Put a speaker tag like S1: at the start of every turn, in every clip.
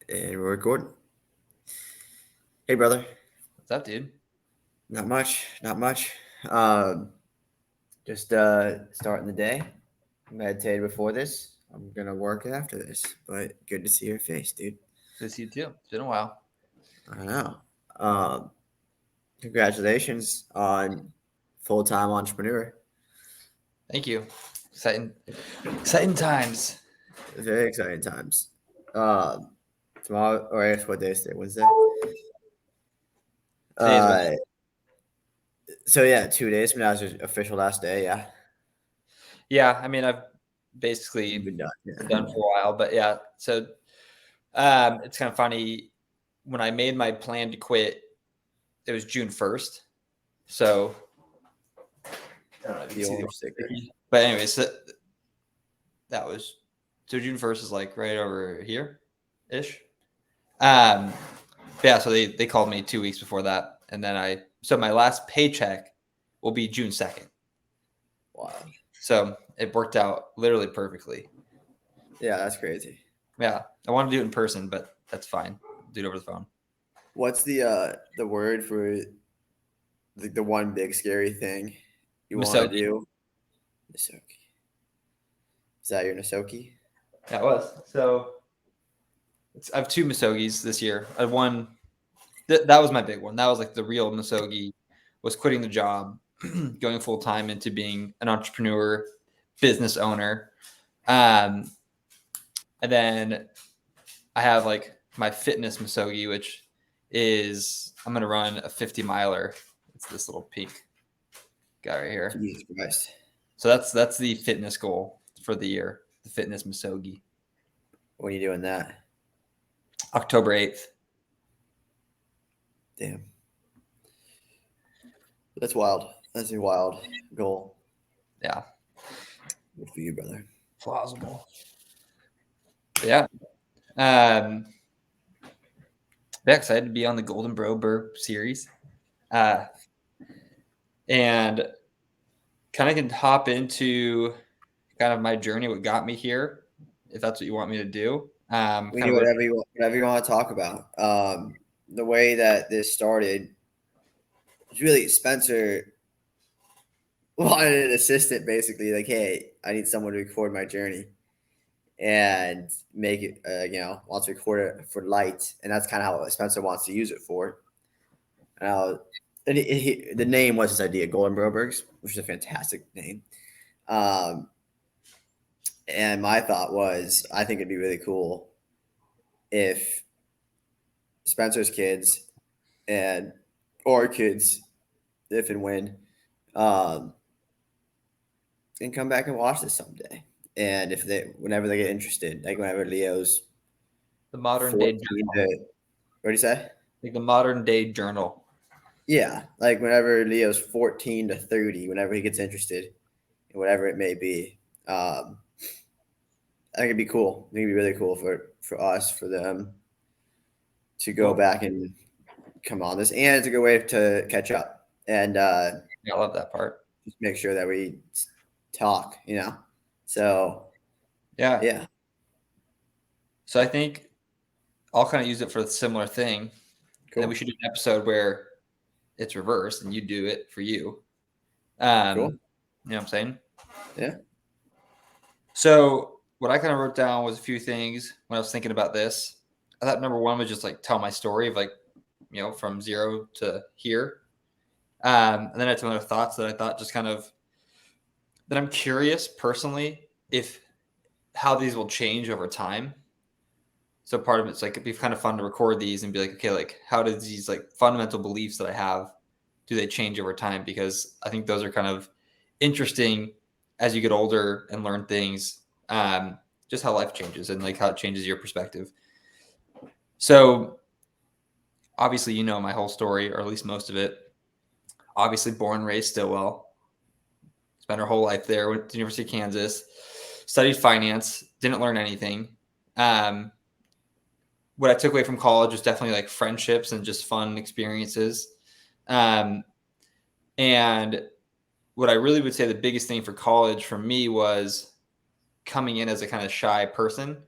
S1: And we're recording. Hey, brother.
S2: What's up, dude?
S1: Not much. Not much. Just starting the day. Meditated before this. I'm gonna work after this. But good to see your face, dude.
S2: Good to see you too. It's been a while.
S1: I know. Um, Congratulations on full-time entrepreneur.
S2: Thank you. Exciting times.
S1: Very exciting times. Tomorrow, or I guess what day is today? Wednesday.
S2: Today's
S1: Uh, so yeah, 2 days from now is your official last day. Yeah,
S2: yeah. I mean, I've
S1: you've
S2: basically
S1: been done.
S2: been
S1: Yeah.
S2: done for a while, but yeah. So it's kind of funny. When I made my plan to quit, it was June 1st. So I don't know if you
S1: The
S2: can see the
S1: orange sticker.
S2: sticky. But anyways, that was so June 1st is like right over here ish. Um, yeah. So they called me 2 weeks before that, and then so my last paycheck will be June 2nd.
S1: Wow.
S2: So it worked out literally perfectly.
S1: Yeah, that's crazy.
S2: Yeah, I want to do it in person, but that's fine. Do it over the phone.
S1: What's the word for the one big scary thing you want to
S2: Masoki.
S1: do? Nasoki. Is that your Nasoki?
S2: That was so. I have two Masogis this year. I one that was my big one. That was like the real Masogi. Was quitting the job, going full time into being an entrepreneur, business owner, um, and then I have like my fitness Masogi, which is I'm gonna run a 50 miler. It's this little pink guy right here.
S1: Jesus Christ.
S2: So that's the fitness goal for the year. The fitness Masogi.
S1: When are you doing that?
S2: October 8th.
S1: Damn. That's wild. That's a wild goal.
S2: Yeah.
S1: Good for you, brother.
S2: Plausible. Yeah. Um yeah, excited to be on the Goldenbroberg series. And kind of can hop into kind of my journey, what got me here, if that's what you want me to do.
S1: We
S2: Kind
S1: do
S2: of where
S1: whatever you want to talk about. The way that this started was really Spencer wanted an assistant, basically. Like, hey, I need someone to record my journey and make it. Wants to record it for light, and that's kind of how Spencer wants to use it for. Uh, the name was his idea, Goldenbrobergs, which is a fantastic name. Um, and my thought was, I think it'd be really cool if Spencer's kids and or kids, if and when, um, can come back and watch this someday. And if whenever they get interested, like whenever Leo's
S2: the modern day
S1: 14 to,
S2: journal,
S1: what do you say?
S2: like the modern day journal.
S1: Yeah, like whenever Leo's 14 to 30, whenever he gets interested, whatever it may be. I think it'd be cool. I think it'd be really cool for us, for them to go
S2: Cool.
S1: back and come on this, and it's a good way to catch up and
S2: Yeah, I love that part.
S1: just make sure that we talk. So
S2: Yeah.
S1: yeah,
S2: So I think I'll kind of use it for a similar thing. And then
S1: cool,
S2: we should do an episode where it's reversed and you do it for you.
S1: cool,
S2: You know what I'm saying?
S1: yeah,
S2: So what I kind of wrote down was a few things when I was thinking about this. I thought number one was just like tell my story of like, from zero to here. And then I had some other thoughts that I thought just kind of that I'm curious personally if how these will change over time. So part of it's like it'd be kind of fun to record these and be like, okay, like how does these like fundamental beliefs that I have do they change over time? Because I think those are kind of interesting as you get older and learn things, just how life changes and like how it changes your perspective. So obviously, my whole story, or at least most of it. Obviously, born and raised Stillwell. Spent our whole life there. Went to the University of Kansas. Studied finance. Didn't learn anything. What I took away from college was definitely like friendships and just fun experiences. Um, and what I really would say the biggest thing for college for me was coming in as a kind of shy person.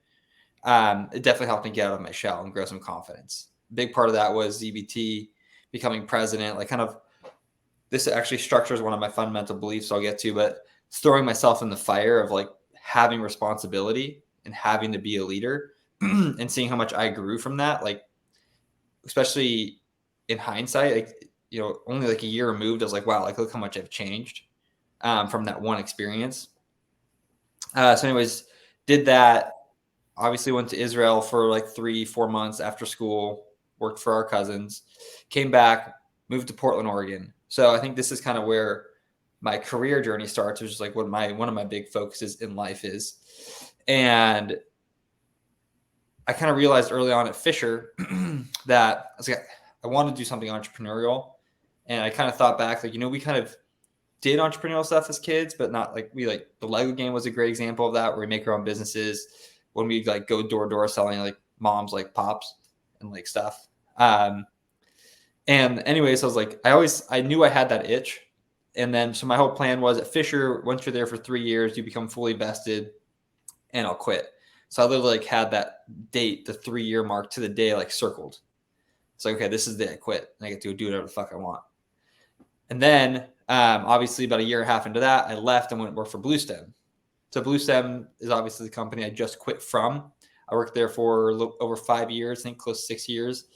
S2: it definitely helped me get out of my shell and grow some confidence. Big part of that was ZBT, becoming president, like kind of this actually structures one of my fundamental beliefs I'll get to, but throwing myself in the fire of like having responsibility and having to be a leader and seeing how much I grew from that, like especially in hindsight, like only like a year removed, I was like, wow, like look how much I've changed from that one experience. So, anyways, did that. Obviously, went to Israel for like 3-4 months after school. Worked for our cousins. Came back, moved to Portland, Oregon. So I think this is kind of where my career journey starts, which is like what one of my big focuses in life is. And I kind of realized early on at Fisher that I was like, I want to do something entrepreneurial. And I kind of thought back, like, we kind of did entrepreneurial stuff as kids, but not like the Lego game was a great example of that, where we make our own businesses. When we like go door to door selling like mom's like pops and like stuff. And anyways, I was like, I knew I had that itch. And then, so my whole plan was at Fisher, once you're there for 3 years, you become fully vested and I'll quit. So I literally like had that date, the 3-year mark to the day, like circled. It's like, okay, this is the day I quit and I get to do whatever the fuck I want. And then obviously about a year and a half into that, I left and went to work for Bluestem. So Bluestem is obviously the company I just quit from. I worked there for over 5 years, I think close to 6 years.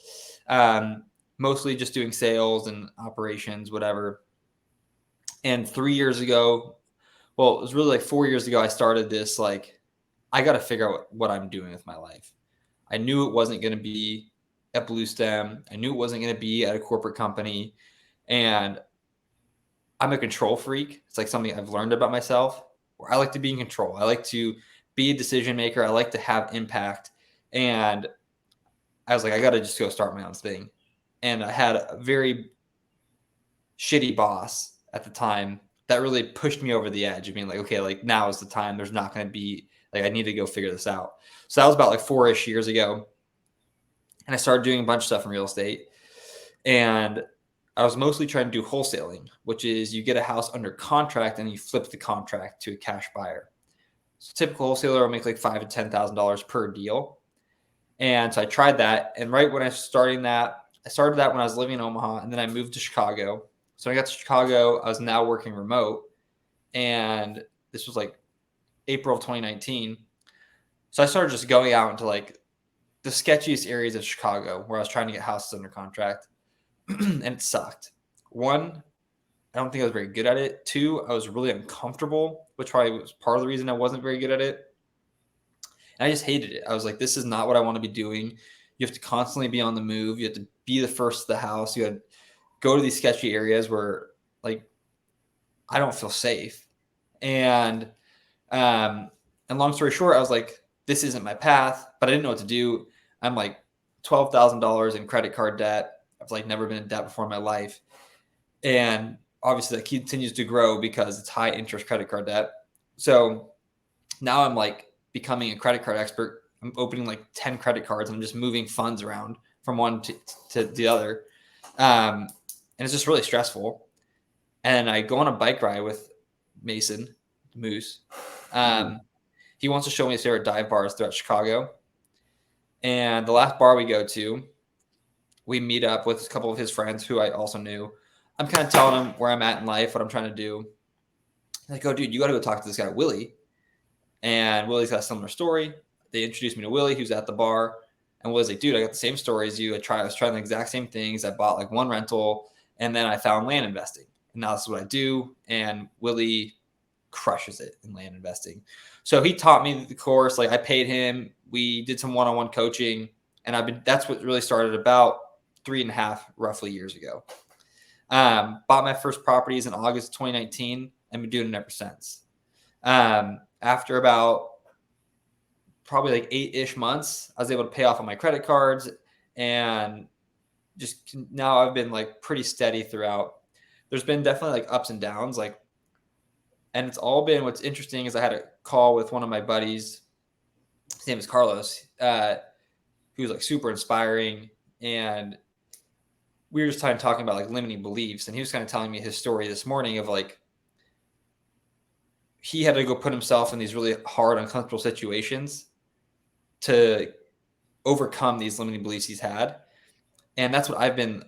S2: Mostly just doing sales and operations, whatever. And 3 years ago, well, it was really like 4 years ago, I started this, like, I got to figure out what I'm doing with my life. I knew it wasn't going to be at Bluestem. I knew it wasn't going to be at a corporate company. And I'm a control freak. It's like something I've learned about myself, where I like to be in control. I like to be a decision maker. I like to have impact. And I was like, I got to just go start my own thing. And I had a very shitty boss at the time that really pushed me over the edge of being like, okay, like now is the time. There's not going to be like, I need to go figure this out. So that was about like 4-ish years ago. And I started doing a bunch of stuff in real estate. And I was mostly trying to do wholesaling, which is you get a house under contract and you flip the contract to a cash buyer. So typical wholesaler will make like $5,000 to $10,000 per deal. And so I tried that. And right when I started that when I was living in Omaha, and then I moved to Chicago. So when I got to Chicago, I was now working remote. And this was like April of 2019. So I started just going out into like the sketchiest areas of Chicago where I was trying to get houses under contract. And it sucked. One, I don't think I was very good at it. Two, I was really uncomfortable, which probably was part of the reason I wasn't very good at it. And I just hated it. I was like, this is not what I want to be doing. You have to constantly be on the move. You have to be the first to the house. You had to go to these sketchy areas where like I don't feel safe. And long story short, I was like, this isn't my path, but I didn't know what to do. I'm like $12,000 in credit card debt. I've like never been in debt before in my life. And obviously that continues to grow because it's high interest credit card debt. So now I'm like becoming a credit card expert. I'm opening like 10 credit cards and I'm just moving funds around from one to the other. And it's just really stressful. And I go on a bike ride with Mason Moose. He wants to show me his favorite dive bars throughout Chicago. And the last bar we go to, we meet up with a couple of his friends who I also knew. I'm kind of telling him where I'm at in life, what I'm trying to do. I go, dude, you got to go talk to this guy, Willie. And Willie's got a similar story. They introduced me to Willie, who's at the bar. And Willie's like, dude, I got the same story as you. I was trying the exact same things. I bought like one rental, and then I found land investing. And now this is what I do. And Willie crushes it in land investing. So he taught me the course. Like I paid him. We did some one-on-one coaching. And that's what really started about 3.5 roughly years ago. Bought my first properties in August 2019 and been doing it ever since. After about probably like 8-ish months, I was able to pay off on my credit cards, and just now I've been like pretty steady throughout. There's been definitely like ups and downs, like, and it's all been, what's interesting is I had a call with one of my buddies. His name is Carlos, who was like super inspiring. And we were just talking about like limiting beliefs. And he was kind of telling me his story this morning of like, he had to go put himself in these really hard, uncomfortable situations to overcome these limiting beliefs he's had. And that's what I've been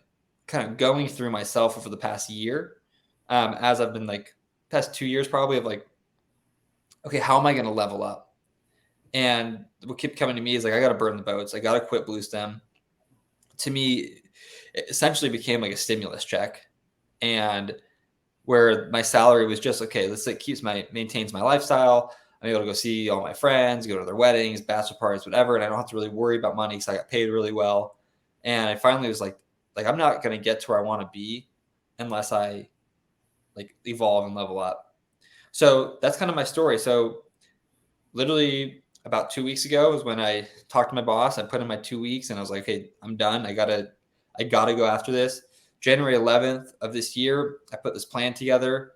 S2: kind of going through myself over the past year. As I've been like past 2 years probably of like, okay, how am I going to level up? And what kept coming to me is like, I got to burn the boats. I got to quit Blue Stem. To me, it essentially became like a stimulus check. And where my salary was just, okay, this like maintains my lifestyle. I'm able to go see all my friends, go to their weddings, bachelor parties, whatever. And I don't have to really worry about money because I got paid really well. And I finally was like I'm not going to get to where I want to be unless I like evolve and level up. So that's kind of my story. So literally about 2 weeks ago is when I talked to my boss. I put in my 2 weeks and I was like, hey, I'm done. I gotta go after this. January 11th of this year, I put this plan together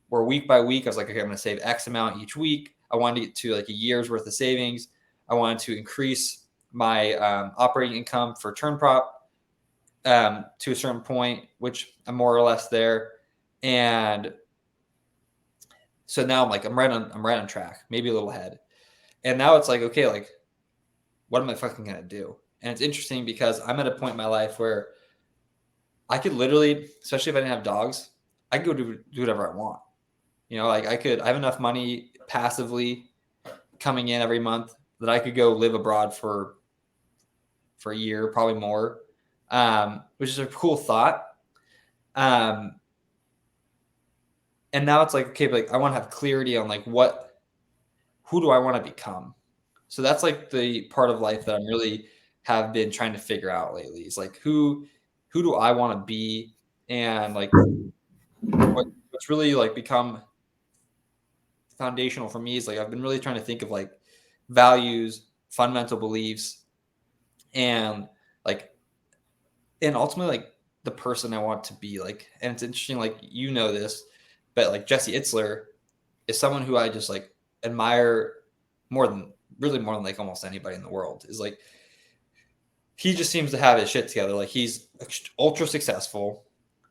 S2: where week by week, I was like, okay, I'm going to save X amount each week. I wanted to get to like a year's worth of savings. I wanted to increase my operating income for Turnprop to a certain point, which I'm more or less there. And so now I'm like, I'm right on track, maybe a little ahead. And now it's like, okay, like, what am I fucking going to do? And it's interesting because I'm at a point in my life where I could literally, especially if I didn't have dogs, I could go do whatever I want. You know, like I have enough money passively coming in every month that I could go live abroad for a year, probably more, which is a cool thought. And now it's like, okay, but like I want to have clarity on like who do I want to become? So that's like the part of life that I'm really have been trying to figure out lately. Is like who do I want to be, and like what's really like become foundational for me is like I've been really trying to think of like values, fundamental beliefs, and like and ultimately like the person I want to be. Like, and it's interesting, like you know this, but like Jesse Itzler is someone who I just like admire more than like almost anybody in the world. Is like he just seems to have his shit together. Like he's ultra successful,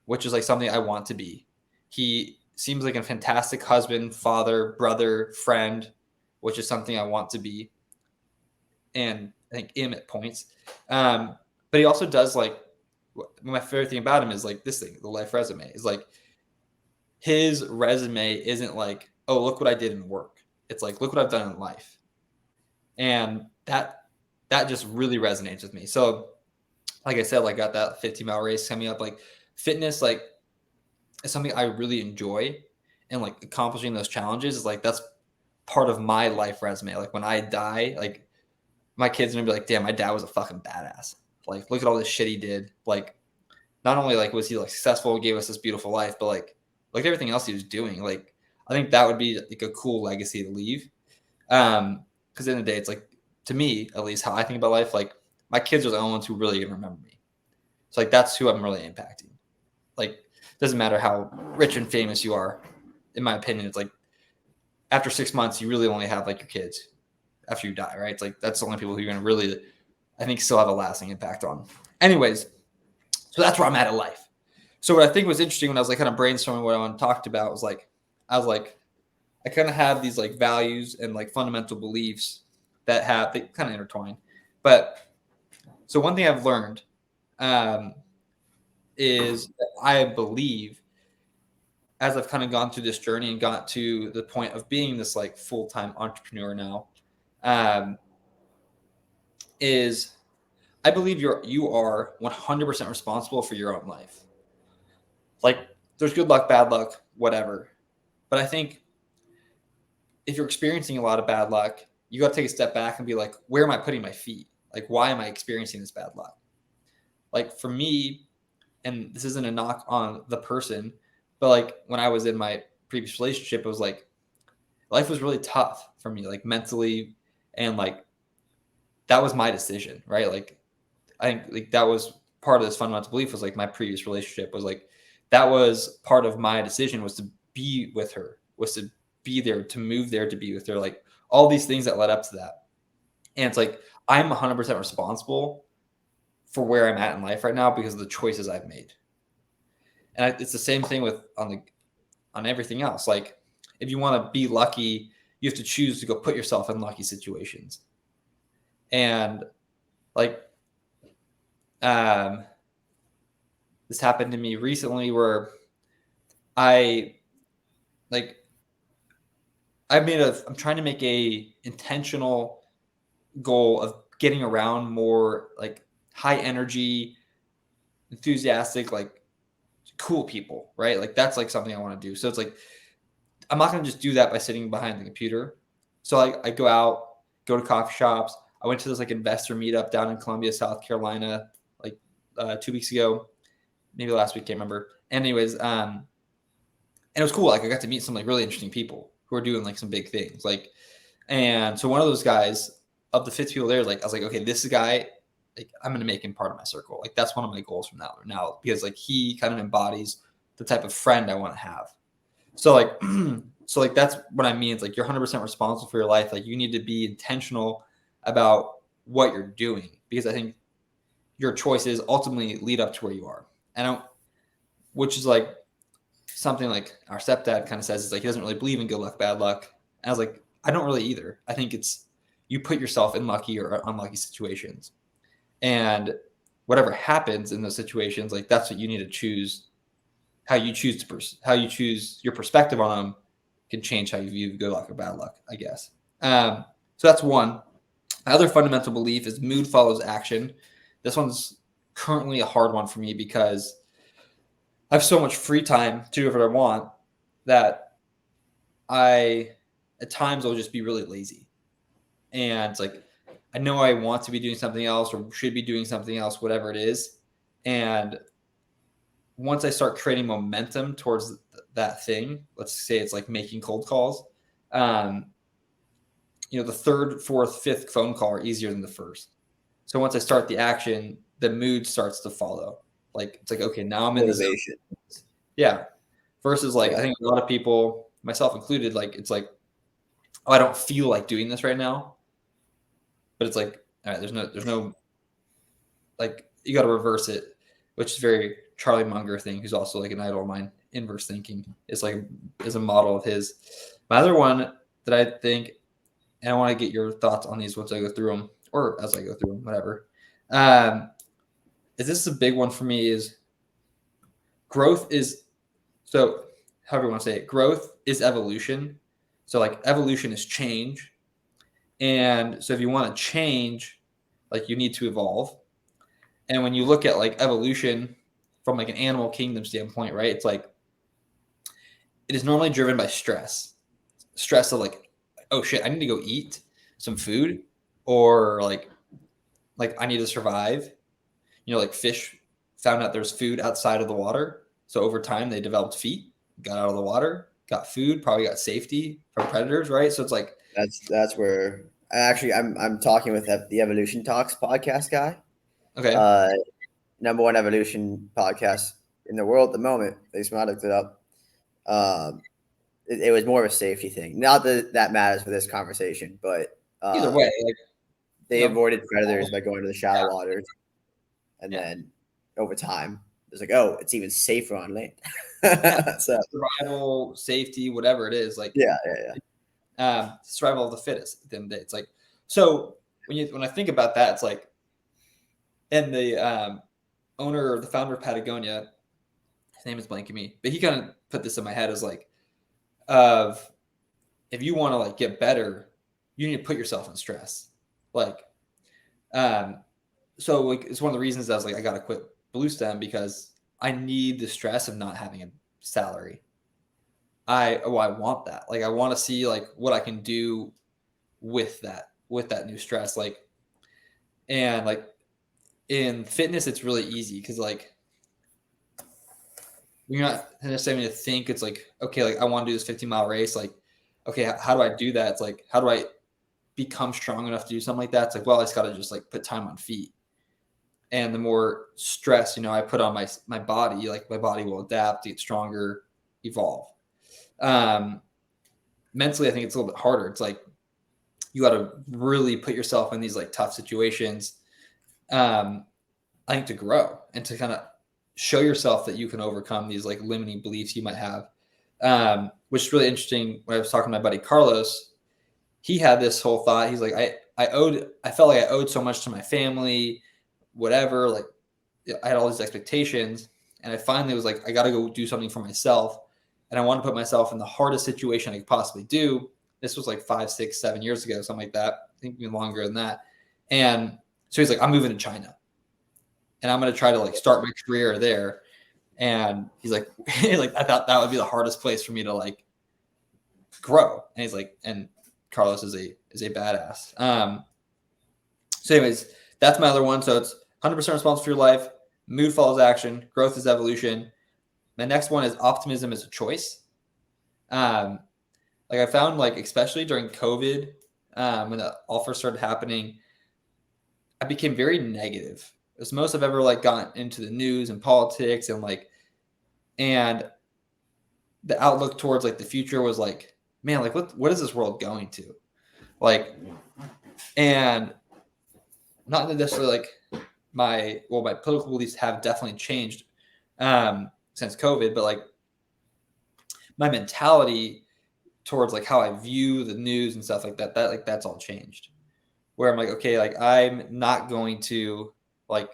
S2: which is like something I want to be. He seems like a fantastic husband, father, brother, friend, which is something I want to be. And I think him at points. But he also does like my favorite thing about him is like this thing, the life resume is like his resume isn't like, oh, look what I did in work. It's like, look what I've done in life. And that just really resonates with me. So like I said, like got that 50-mile race coming up, like fitness, like is something I really enjoy, and like accomplishing those challenges is like, that's part of my life resume. Like when I die, like my kids are gonna be like, damn, my dad was a fucking badass. Like, look at all this shit he did. Like, not only like was he like successful, gave us this beautiful life, but like look at everything else he was doing. Like, I think that would be like a cool legacy to leave. Because at the end of the day, it's like, to me at least, how I think about life, like my kids are the only ones who really remember me. So like that's who I'm really impacting. Like, it doesn't matter how rich and famous you are, in my opinion. It's like after 6 months, you really only have like your kids after you die, right? It's like that's the only people who you're gonna really, I think, still have a lasting impact on. Anyways, so that's where I'm at in life. So what I think was interesting when I was like kind of brainstorming what I want to talk about was like, I kind of have these like values and like fundamental beliefs they kind of intertwine. But so one thing I've learned is that I believe, as I've kind of gone through this journey and got to the point of being this like full-time entrepreneur now, is I believe you are 100% responsible for your own life. Like there's good luck, bad luck, whatever. But I think if you're experiencing a lot of bad luck, you got to take a step back and be like, where am I putting my feet? Like, why am I experiencing this bad luck? Like for me, and this isn't a knock on the person, but like when I was in my previous relationship, it was like life was really tough for me, like mentally, and like that was my decision, right? Like I think like that was part of this fundamental belief was like my previous relationship was like that was part of my decision was to be with her, was to be there, to move there, to be with her, like all these things that led up to that. And it's like I'm 100% responsible for where I'm at in life right now because of the choices I've made. And it's the same thing with on everything else. Like if you want to be lucky, you have to choose to go put yourself in lucky situations. And like, this happened to me recently where I like, I'm trying to make a intentional goal of getting around more like high energy, enthusiastic, like cool people, right? Like that's like something I want to do. So it's like, I'm not going to just do that by sitting behind the computer. So I go out, go to coffee shops. I went to this like investor meetup down in Columbia, South Carolina, like 2 weeks ago, maybe last week, can't remember. Anyways, and it was cool. Like I got to meet some like really interesting people who are doing like some big things. Like, and so one of those guys of the 50 people there, like I was like, okay, this guy, like I'm gonna make him part of my circle. Like that's one of my goals from now because like he kind of embodies the type of friend I want to have. So like, so like that's what I mean. It's like you're 100% responsible for your life. Like you need to be intentional about what you're doing because I think your choices ultimately lead up to where you are. And which is like something like our stepdad kind of says is like he doesn't really believe in good luck, bad luck. And I was like, I don't really either. I think it's you put yourself in lucky or unlucky situations, and whatever happens in those situations, like that's what you need to choose. How you choose how you choose your perspective on them can change how you view good luck or bad luck, I guess. So that's one. Another fundamental belief is mood follows action. This one's currently a hard one for me because I have so much free time to do whatever I want that I, at times, I'll just be really lazy. And it's like, I know I want to be doing something else or should be doing something else, whatever it is. And once I start creating momentum towards that thing, let's say it's like making cold calls, the third, fourth, fifth phone call are easier than the first. So once I start the action, the mood starts to follow. Like it's like, okay, now I'm in the zone.
S1: Motivation.
S2: Yeah. Versus like,
S1: Yeah.
S2: I think a lot of people, myself included, like it's like, oh, I don't feel like doing this right now. But it's like, all right, there's no like you got to reverse it, which is very Charlie Munger thing, who's also like an idol of mine. Inverse thinking is a model of his. My other one that I think, and I want to get your thoughts on these once I go through them, or as I go through them, whatever. Is this a big one for me? Is growth is so however you want to say it. Growth is evolution. So like evolution is change, and so if you want to change, like you need to evolve. And when you look at like evolution from like an animal kingdom standpoint, right? It's like it is normally driven by stress of like, oh shit, I need to go eat some food, or like I need to survive. Like fish found out there's food outside of the water, so over time they developed feet, got out of the water, got food, probably got safety from predators, right? So it's like
S1: That's where I'm talking with the Evolution Talks podcast guy.
S2: okay,
S1: Number one evolution podcast in the world at the moment. At least when I looked it up. It was more of a safety thing. Not that that matters for this conversation, but
S2: either way, like
S1: they avoided predators by going to the
S2: yeah,
S1: shallow waters, and
S2: yeah.
S1: then over time, it's like, oh, it's even safer on land.
S2: Yeah,
S1: So
S2: survival, safety, whatever it is, like
S1: yeah.
S2: survival of the fittest. At the end of the day, it's like so when I think about that, it's like, and the owner or the founder of Patagonia, his name is blanking me, but he kind of put this in my head as like, of if you want to like get better, you need to put yourself in stress. Like, so like it's one of the reasons I was like, I gotta quit Blue Stem because I need the stress of not having a salary. I want that. Like I want to see like what I can do with that new stress. Like, and like in fitness, it's really easy because like you're not necessarily to think it's like, okay, like I want to do this 50-mile race. Like, okay, how do I do that? It's like, how do I become strong enough to do something like that? It's like, well, I just got to just like put time on feet. And the more stress, I put on my body, like my body will adapt, get stronger, evolve. Mentally, I think it's a little bit harder. It's like you got to really put yourself in these like tough situations. I think to grow and to kind of show yourself that you can overcome these like limiting beliefs you might have. Which is really interesting. When I was talking to my buddy Carlos, he had this whole thought. He's like, I felt like I owed so much to my family, whatever. Like I had all these expectations, and I finally was like, I got to go do something for myself. And I want to put myself in the hardest situation I could possibly do. This was like 5, 6, 7 years ago, something like that. I think even longer than that. And so he's like, I'm moving to China and I'm going to try to like start my career there. And he's like, like, I thought that would be the hardest place for me to like grow. And he's like, and Carlos is a badass. So anyways, that's my other one. So it's 100% responsible for your life. Mood follows action. Growth is evolution. My next one is optimism is a choice. Like I found like, especially during COVID, when that all first started happening, I became very negative. It was the most I've ever like gotten into the news and politics and like, and the outlook towards like the future was like, man, like what is this world going to? Like, and not necessarily like my political beliefs have definitely changed since COVID, but like my mentality towards like how I view the news and stuff like that, like that's all changed. Where I'm like, okay, like I'm not going to like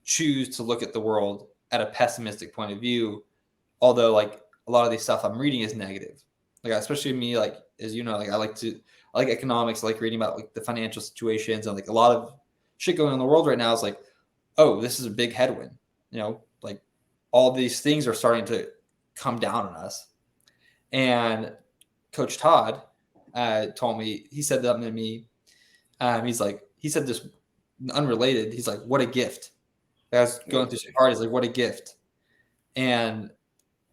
S2: choose to look at the world at a pessimistic point of view, although like a lot of these stuff I'm reading is negative. Like especially me, like as you know, like I like economics, I like reading about like the financial situations and like a lot of shit going on in the world right now is like, oh, this is a big headwind. You know, like all these things are starting to come down on us. And Coach Todd told me, he said that to me. He's like, he said this unrelated. He's like, what a gift. I was going through some parties, like, what a gift. And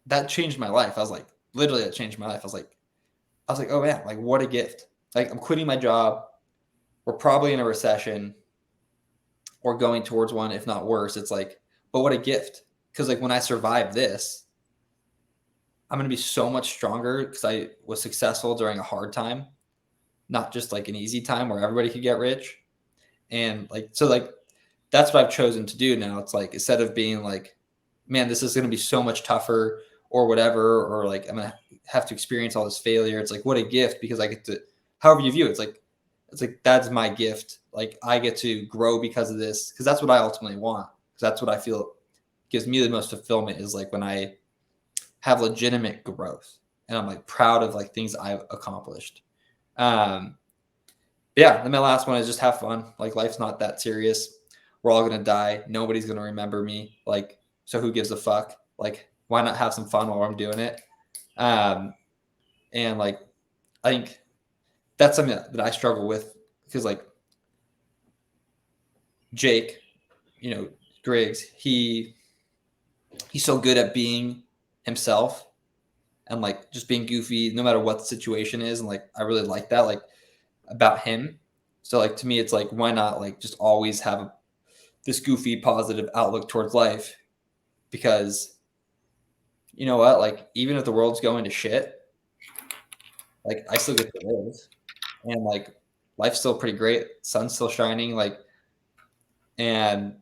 S2: that changed my life. I was like, literally, that changed my life. I was like, oh man, like, what a gift. Like, I'm quitting my job. We're probably in a recession or going towards one, if not worse. It's like, but what a gift. Because, like, when I survive this, I'm going to be so much stronger because I was successful during a hard time, not just like an easy time where everybody could get rich. And like, so like, that's what I've chosen to do now. It's like, instead of being like, man, this is going to be so much tougher or whatever, or like, I'm going to have to experience all this failure. It's like, what a gift, because I get to, however you view it, it's like, that's my gift. Like I get to grow because of this. Cause that's what I ultimately want. Cause that's what I feel gives me the most fulfillment is like when I have legitimate growth and I'm like proud of like things I've accomplished. Yeah. And my last one is just have fun. Like life's not that serious. We're all going to die. Nobody's going to remember me. Like, so who gives a fuck? Like, why not have some fun while I'm doing it? And like, I think that's something that I struggle with because like Jake, you know, Griggs, he's so good at being himself and like just being goofy no matter what the situation is. And like, I really like that, like about him. So like, to me, it's like, why not like just always have this goofy positive outlook towards life? Because you know what, like even if the world's going to shit, like I still get to live and like life's still pretty great. Sun's still shining. Like, and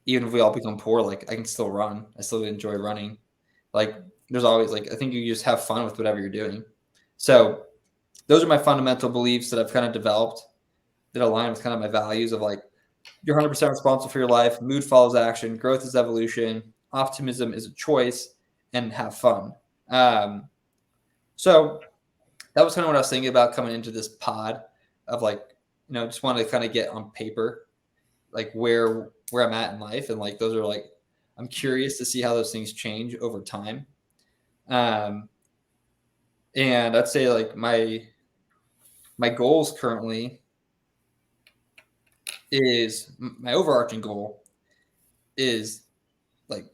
S2: even if we all become poor, like I can still run. I still enjoy running. Like there's always like, I think you just have fun with whatever you're doing. So those are my fundamental beliefs that I've kind of developed that align with kind of my values of like, you're 100% responsible for your life. Mood follows action. Growth is evolution. Optimism is a choice, and have fun. So that was kind of what I was thinking about coming into this pod of like, you know, just wanted to kind of get on paper, like where I'm at in life. And like, those are like, I'm curious to see how those things change over time. And I'd say like my goals currently is my overarching goal is like,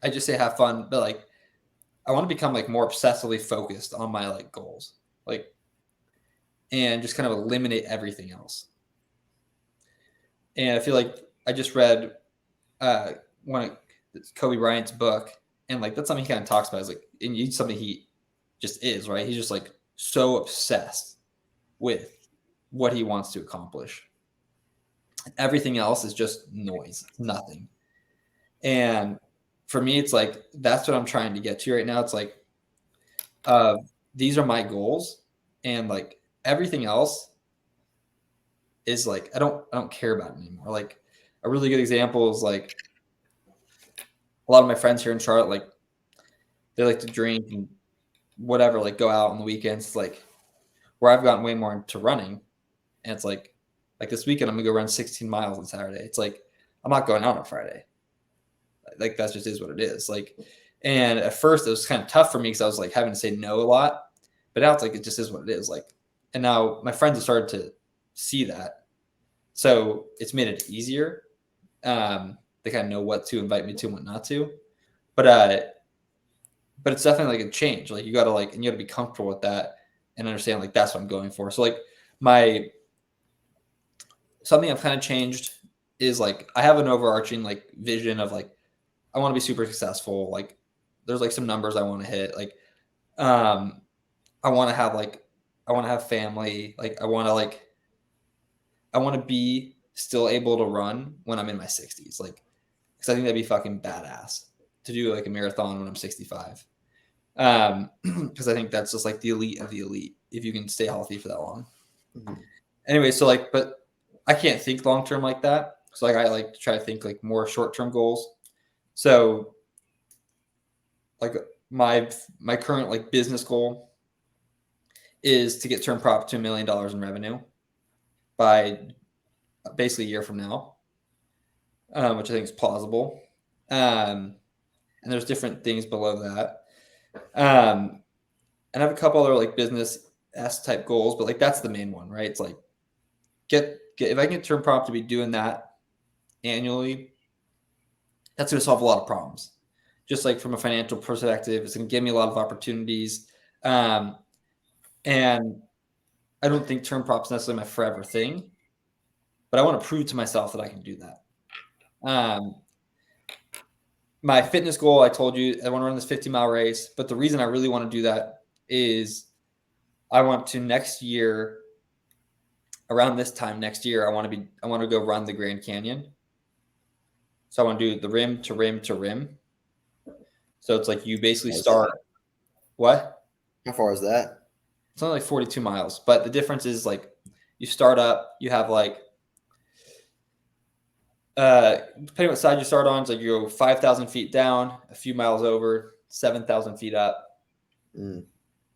S2: I just say have fun, but like, I want to become like more obsessively focused on my like goals, like, and just kind of eliminate everything else. And I feel like I just read one of Kobe Bryant's book, and like that's something he kind of talks about. Is like, and it's something he just is, right? He's just like so obsessed with what he wants to accomplish. Everything else is just noise, nothing. And for me, it's like that's what I'm trying to get to right now. It's like these are my goals, and like everything else is like I don't care about it anymore. Like a really good example is like a lot of my friends here in Charlotte, like they like to drink and whatever, like go out on the weekends. Like where I've gotten way more into running, and it's like this weekend I'm gonna go run 16 miles on Saturday. It's like I'm not going out on Friday. Like that just is what it is. Like, and at first it was kind of tough for me because I was like having to say no a lot, but now it's like it just is what it is. Like, and now my friends have started to see that, so it's made it easier. They kind of know what to invite me to and what not to, but it's definitely like a change. Like you got to like, and you got to be comfortable with that and understand like that's what I'm going for. So like my something I've kind of changed is like I have an overarching like vision of like I want to be super successful. Like there's like some numbers I want to hit. Like um I want to have like I want to have family. Like I want to be still able to run when I'm in my 60s. Like because I think that'd be fucking badass to do like a marathon when I'm 65. Because I think that's just like the elite of the elite if you can stay healthy for that long.
S1: Mhm.
S2: Anyway, so like, but I can't think long term like that. So like, I like to try to think like more short term goals. So like my current like business goal is to get Turn Prop to $1 million in revenue by basically a year from now, which I think is plausible. And there's different things below that. And I have a couple other like business S type goals, but like that's the main one, right? It's like get if I can get Turn Prop to be doing that annually, that's going to solve a lot of problems. Just like from a financial perspective, it's going to give me a lot of opportunities. And I don't think Turn Prop's necessarily my forever thing, but I want to prove to myself that I can do that. My fitness goal, I told you, I want to run this 50-mile race. But the reason I really want to do that is I want to next year, around this time next year, I want to go run the Grand Canyon. So I want to do the rim to rim to rim. So it's like you basically start what?
S1: How far is that?
S2: It's only like 42 miles, but the difference is like you start up, you have like depending what side you start on, it's like you go 5,000 feet down, a few miles over, 7,000 feet up,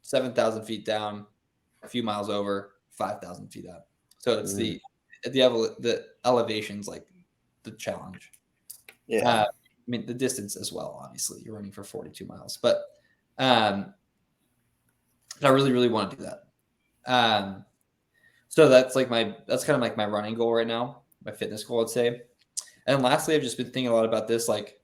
S2: 7,000 feet down, a few miles over, 5,000 feet up. So it's the elevation's like the challenge.
S1: Yeah.
S2: I mean the distance as well. Obviously, you're running for 42 miles, but I really, really want to do that. So that's kind of like my running goal right now, my fitness goal, I'd say. And lastly, I've just been thinking a lot about this. Like,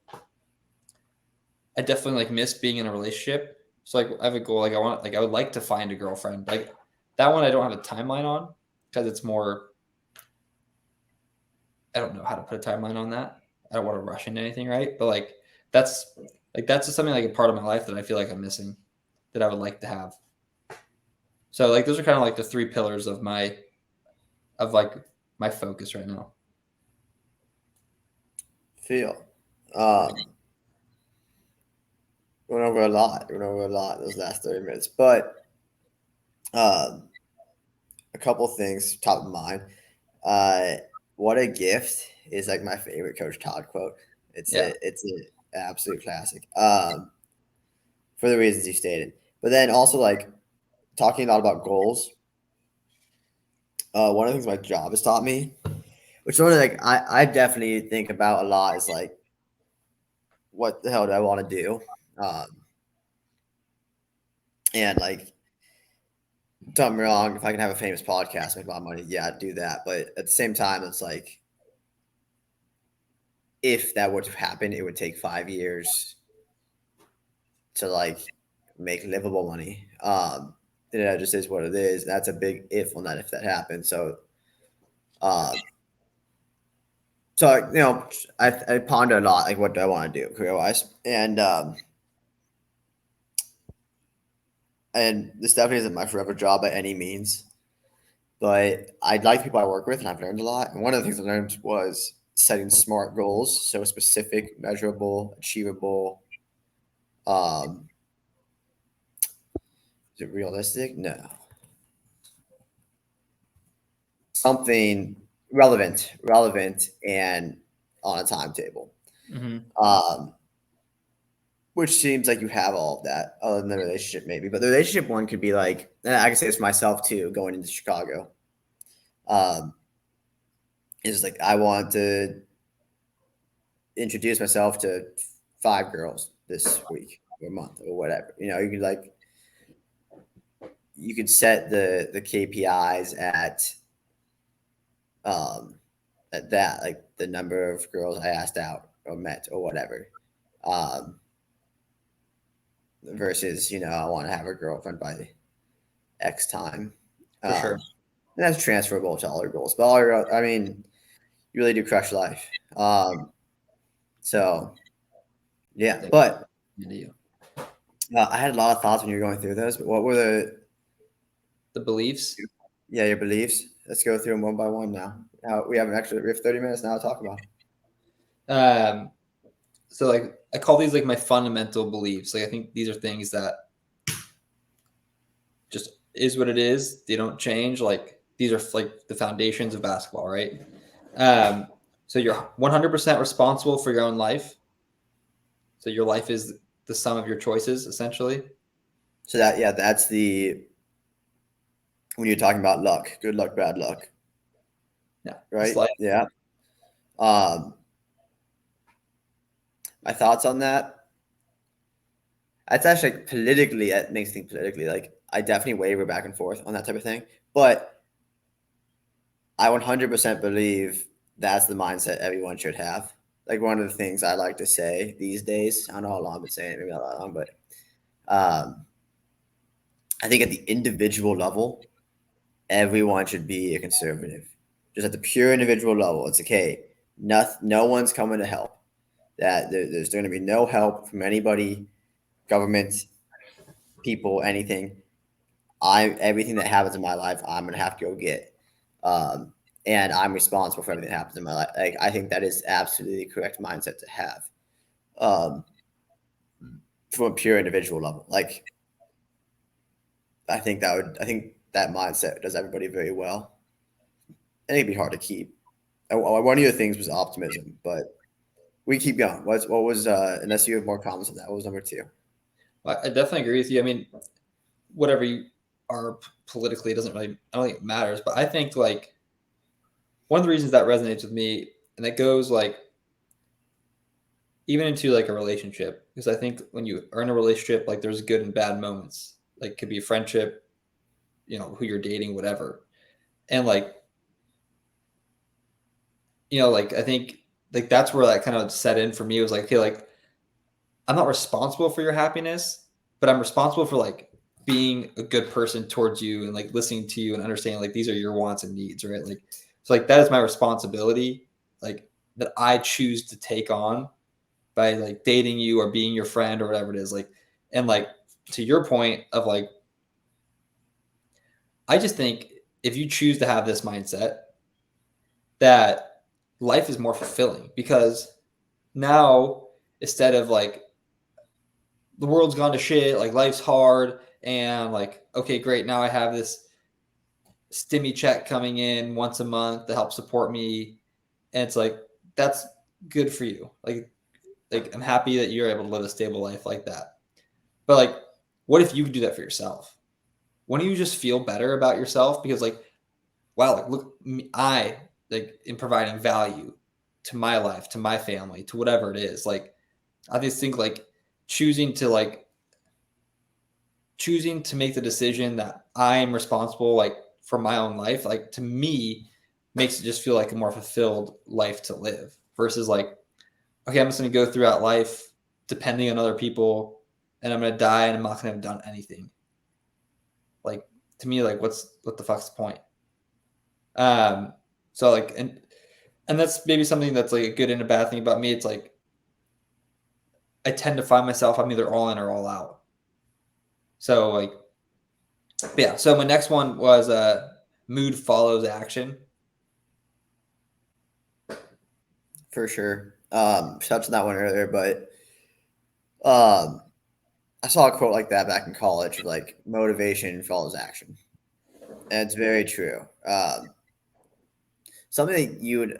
S2: I definitely like miss being in a relationship. So like, I have a goal. Like, I would like to find a girlfriend. Like that one, I don't have a timeline on because it's more. I don't know how to put a timeline on that. I don't want to rush into anything, right? But that's that's just something like a part of my life that I feel like I'm missing, that I would like to have. So like those are kind of like the three pillars of my focus right now.
S1: Feel. Went over a lot. Went over a lot those last 30 minutes. But um, a couple things top of mind. Uh, what a gift is like my favorite Coach Todd quote.
S2: Yeah.
S1: It's an absolute classic. For the reasons you stated. But then also like talking a lot about goals. One of the things my job has taught me, which is one of like I definitely think about a lot, is like what the hell do I want to do? Um, and like don't get me wrong, if I can have a famous podcast, make a lot of money, yeah, I'd do that. But at the same time, it's like if that were to happen, it would take 5 years to like make livable money. That just is what it is. That's a big if on that if that happens. Um, so I ponder a lot, like what do I want to do career wise, and this definitely isn't my forever job by any means. But I like people I work with, and I've learned a lot. And one of the things I learned was setting smart goals, so specific, measurable, achievable. Um, is it realistic? No. something relevant, and on a timetable.
S2: Mm-hmm.
S1: Um, which seems like you have all of that, other than the relationship, maybe. But the relationship one could be like, and I can say this for myself too, going into Chicago. Is like I want to introduce myself to 5 girls this week or month or whatever. You could like you could set the KPIs um at that, like the number of girls I asked out or met or whatever. Um versus, I want to have a girlfriend by X time.
S2: For sure.
S1: And that's transferable to all your goals. But I mean, you really do crush life. So yeah,
S2: Thank
S1: but
S2: you.
S1: I had a lot of thoughts when you were going through those. But what were
S2: The beliefs.
S1: your beliefs? Let's go through them one by one now. We have 30 minutes now to talk about.
S2: So like I call these like my fundamental beliefs. Like I think these are things that just is what it is. They don't change. Like these are like the foundations of basketball, right? So you're 100% responsible for your own life. So your life is the sum of your choices, essentially.
S1: So that's when you're talking about luck, good luck, bad luck,
S2: Yeah.
S1: right? Yeah. My thoughts on that. That's actually politically, it makes me think politically. Like I definitely waver back and forth on that type of thing, but I 100% believe that's the mindset everyone should have. Like one of the things I like to say these days, I don't know how long I've been saying it, maybe not that long, but I think at the individual level, everyone should be a conservative. Just at the pure individual level, it's okay. No one's coming to help. There's going to be no help from anybody, government, people, anything. Everything that happens in my life, I'm gonna have to go get, and I'm responsible for everything that happens in my life. Like I think that is absolutely the correct mindset to have, um, from a pure individual level. Like I think that mindset does everybody very well. And it'd be hard to keep. One of your things was optimism, but we keep going. What was unless you have more comments on that? What was number two?
S2: I definitely agree with you. I mean, whatever you are politically, it doesn't really, I don't think it matters. But I think like one of the reasons that resonates with me, and that goes like even into like a relationship, because I think when you are in a relationship, like there's good and bad moments. Like could be a friendship, who you're dating, whatever. And like, like I think like that's where that kind of set in for me. It was like, okay, like I'm not responsible for your happiness, but I'm responsible for like being a good person towards you and like listening to you and understanding like these are your wants and needs, right? Like so like that is my responsibility, like that I choose to take on by like dating you or being your friend or whatever it is. Like and like to your point of like I just think if you choose to have this mindset that life is more fulfilling because now instead of like the world's gone to shit, like life's hard, and like, okay, great, now I have this stimmy check coming in once a month to help support me. And it's like, that's good for you. Like I'm happy that you're able to live a stable life like that. But like, what if you could do that for yourself? Wouldn't you just feel better about yourself? Because like, wow, like look, I like in providing value to my life, to my family, to whatever it is. Like, I just think like choosing to like choosing to make the decision that I am responsible like for my own life, like to me makes it just feel like a more fulfilled life to live versus like, okay, I'm just gonna go throughout life depending on other people and I'm gonna die and I'm not gonna have done anything. Like to me, like what the fuck's the point? Um so like and that's maybe something that's like a good and a bad thing about me. It's like I tend to find myself I'm either all in or all out. So like yeah, so my next one was mood follows action.
S1: For sure. Touched on that one earlier, but um, I saw a quote like that back in college, like motivation follows action, and it's very true. something that you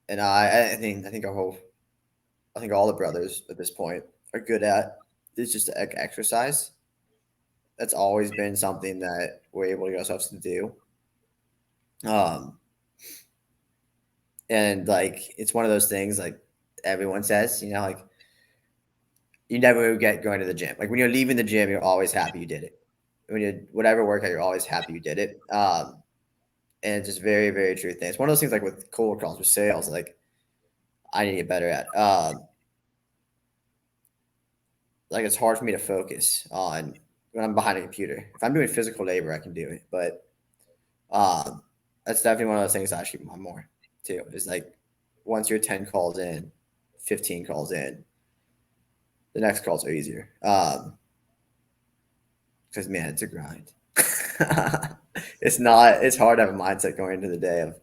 S1: and I think I think all the brothers at this point are good at is just exercise. That's always been something that we're able to get ourselves to do. Um, and like it's one of those things like everyone says, like you never get going to the gym. Like when you're leaving the gym, you're always happy you did it. When you whatever workout, you're always happy you did it. And it's just very, very true thing. It's one of those things like with cold calls with sales, like I need to get better at. Like it's hard for me to focus on when I'm behind a computer. If I'm doing physical labor, I can do it, but that's definitely one of those things I should keep on more too. Is like once you're 10 calls in, 15 calls in, the next calls are easier. Because man, it's a grind. It's hard to have a mindset going into the day of,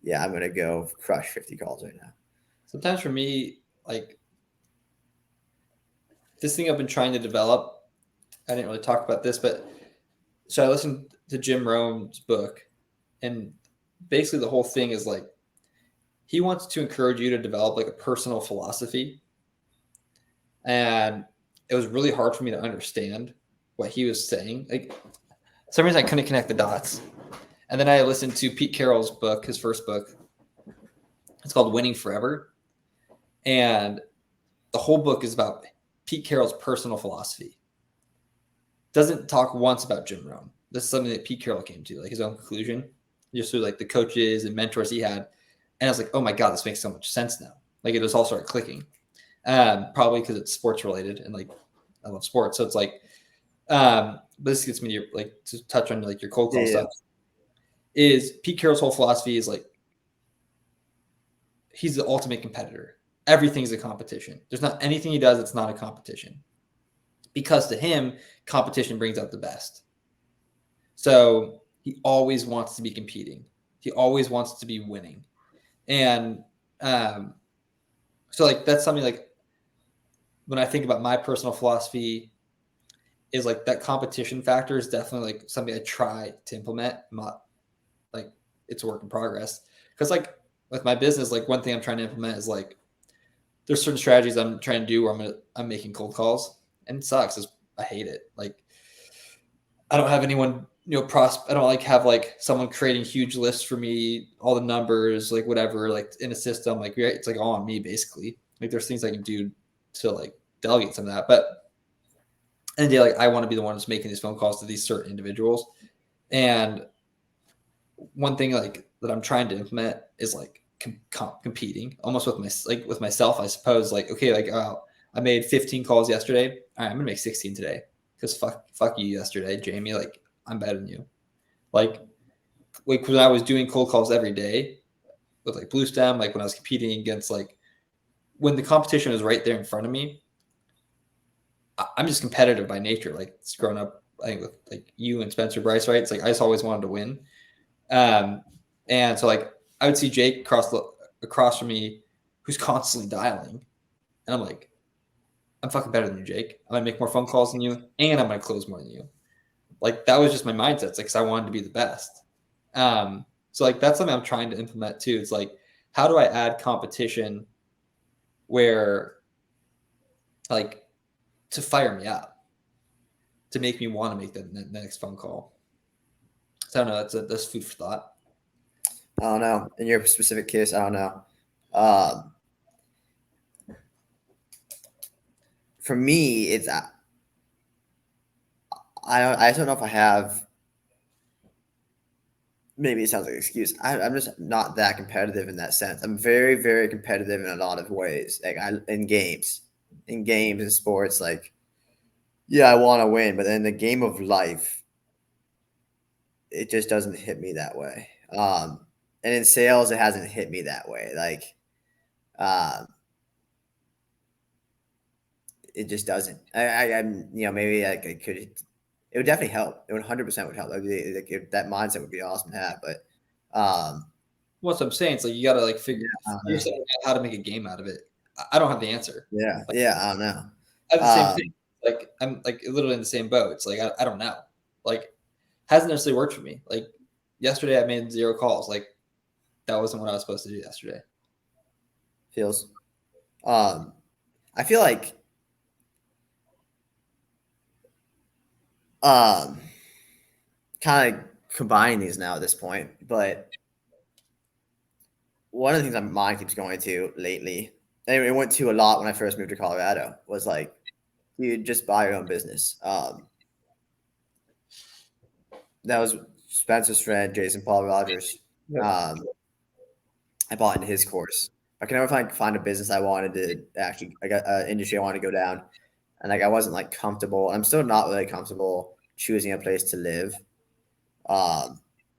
S1: yeah, I'm gonna go crush 50 calls right now.
S2: Sometimes for me, like this thing I've been trying to develop, I didn't really talk about this, but so I listened to Jim Rohn's book, and basically the whole thing is like he wants to encourage you to develop like a personal philosophy. And it was really hard for me to understand what he was saying. Like for some reason I couldn't connect the dots. And then I listened to Pete Carroll's book, his first book. It's called Winning Forever. And the whole book is about Pete Carroll's personal philosophy. Doesn't talk once about Jim Rohn. This is something that Pete Carroll came to, like his own conclusion, just through like the coaches and mentors he had. And I was like, oh my God, this makes so much sense now. Like it just all started clicking. Probably because it's sports related and like I love sports. So it's like, but this gets me to like to touch on like your cold call stuff. Is Pete Carroll's whole philosophy is like he's the ultimate competitor. Everything's a competition. There's not anything he does that's not a competition. Because to him, competition brings out the best. So he always wants to be competing. He always wants to be winning. And so like that's something like when I think about my personal philosophy is like that competition factor is definitely like something I try to implement. Not like it's a work in progress. Because like with my business, like one thing I'm trying to implement is like there's certain strategies I'm trying to do where I'm making cold calls and it sucks. I hate it. Like I don't have anyone, I don't like have like someone creating huge lists for me, all the numbers, like whatever, like in a system, like it's like all on me basically. Like there's things I can do to like delegate some of that. But and day, like I want to be the one that's making these phone calls to these certain individuals. And one thing like that I'm trying to implement is like competing almost with myself, I suppose. Like, okay, like I made 15 calls yesterday. All right, I'm gonna make 16 today because fuck you yesterday, Jamie. Like I'm better than you. Like when I was doing cold calls every day with like Blue Stem, like when I was competing against like when the competition was right there in front of me, I'm just competitive by nature. Like it's grown up, I think, with like you and Spencer Bryce, right? It's like I just always wanted to win. And so like I would see Jake across from me who's constantly dialing. And I'm like, I'm fucking better than you, Jake. I'm gonna make more phone calls than you, and I'm gonna close more than you. Like that was just my mindset. It's like because I wanted to be the best. So like that's something I'm trying to implement too. It's like, how do I add competition where like to fire me up, to make me want to make the next phone call? So I don't know. That's food for thought.
S1: I don't know. In your specific case, I don't know. For me, it's I don't know if I have. Maybe it sounds like an excuse. I'm just not that competitive in that sense. I'm very, very competitive in a lot of ways. Like in games and sports. Like, yeah, I want to win, but in the game of life, it just doesn't hit me that way. And in sales, it hasn't hit me that way. Like, it just doesn't. I'm, maybe like I could. It would definitely help. It would 100% would help. Like, that mindset would be awesome to have. But,
S2: what I'm saying, it's like you got to like figure out how to make a game out of it. I don't have the answer.
S1: Yeah,
S2: like,
S1: I don't know.
S2: I have the same thing. Like I'm like literally in the same boat. It's like I don't know. Like hasn't necessarily worked for me. Like yesterday, I made 0 calls. Like that wasn't what I was supposed to do yesterday.
S1: Feels. I feel like kind of combining these now at this point, but one of the things my mind keeps going to lately, and it went to a lot when I first moved to Colorado, was like, dude, just buy your own business. That was Spencer's friend, Jason Paul Rogers.
S2: Yep.
S1: I bought into his course. I can never find a business I wanted to actually, I got an industry I wanted to go down. And like, I wasn't like comfortable. I'm still not really comfortable choosing a place to live.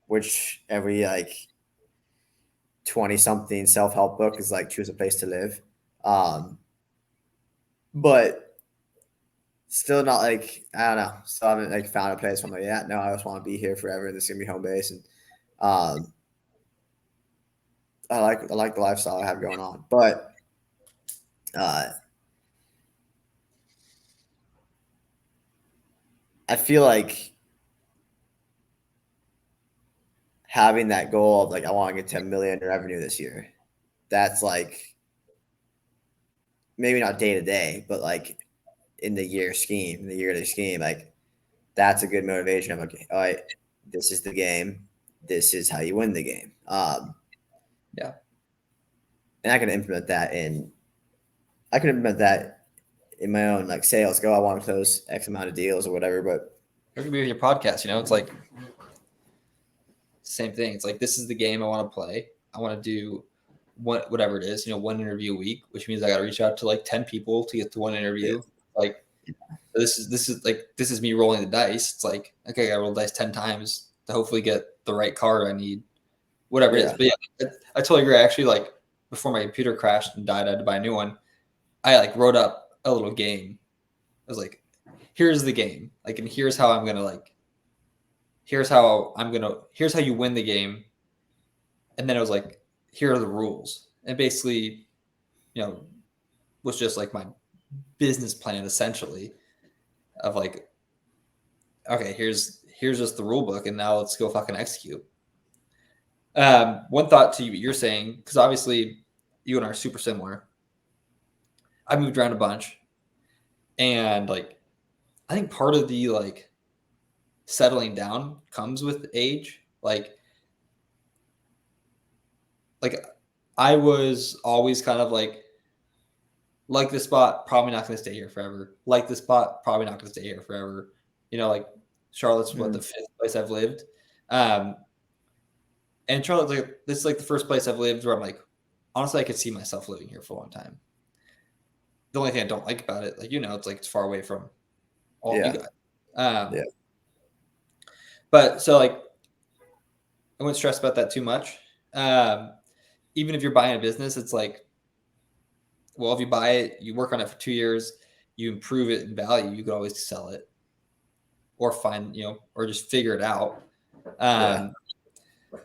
S1: Which every like 20 something self-help book is like, choose a place to live. But still not like, I don't know. Still haven't like found a place where I'm like, yeah, no, I just want to be here forever. This is gonna be home base. And I like the lifestyle I have going on, but I feel like having that goal of like, I want to get 10 million in revenue this year. That's like, maybe not day to day, but like in the yearly scheme, like that's a good motivation of like, all right, this is the game. This is how you win the game.
S2: Yeah.
S1: And I can implement that in my own like sales. I want to close X amount of deals or whatever, but
S2: It could be with your podcast, it's like same thing. It's like, this is the game I want to play. I want to do whatever it is, one interview a week, which means I got to reach out to like 10 people to get to one interview.
S1: Yeah.
S2: Like this is me rolling the dice. It's like, okay, I got to roll dice 10 times to hopefully get the right card I need, whatever it is. But yeah, I totally agree. Actually, like before my computer crashed and died, I had to buy a new one. I like wrote up a little game. I was like, here's the game. Like, and here's how here's how you win the game. And then it was like, here are the rules. And basically, was just like my business plan essentially of like, okay, here's just the rule book, and now let's go fucking execute. One thought to you, you're saying, because obviously you and I are super similar. I moved around a bunch, and like, I think part of the like settling down comes with age. Like I was always kind of like this spot, probably not going to stay here forever. Like this spot, probably not going to stay here forever. Like Charlotte's what, the 5th place I've lived. And Charlotte's like, this is like the first place I've lived where I'm like, honestly, I could see myself living here for a long time. The only thing I don't like about it, like, it's like, it's far away from all you guys. But so like, I wouldn't stress about that too much. Even if you're buying a business, it's like, well, if you buy it, you work on it for 2 years, you improve it in value, you could always sell it or find, or just figure it out.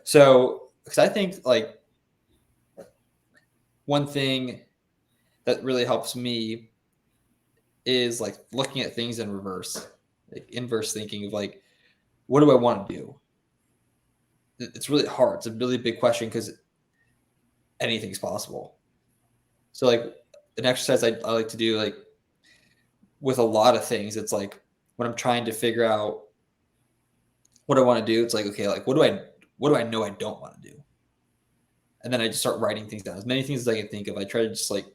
S2: So, because I think like one thing that really helps me is like looking at things in reverse, like inverse thinking of like, what do I want to do? It's really hard. It's a really big question because anything's possible. So like an exercise I like to do, like with a lot of things, it's like when I'm trying to figure out what I want to do, it's like, okay, like what do I know I don't want to do? And then I just start writing things down, as many things as I can think of. I try to just like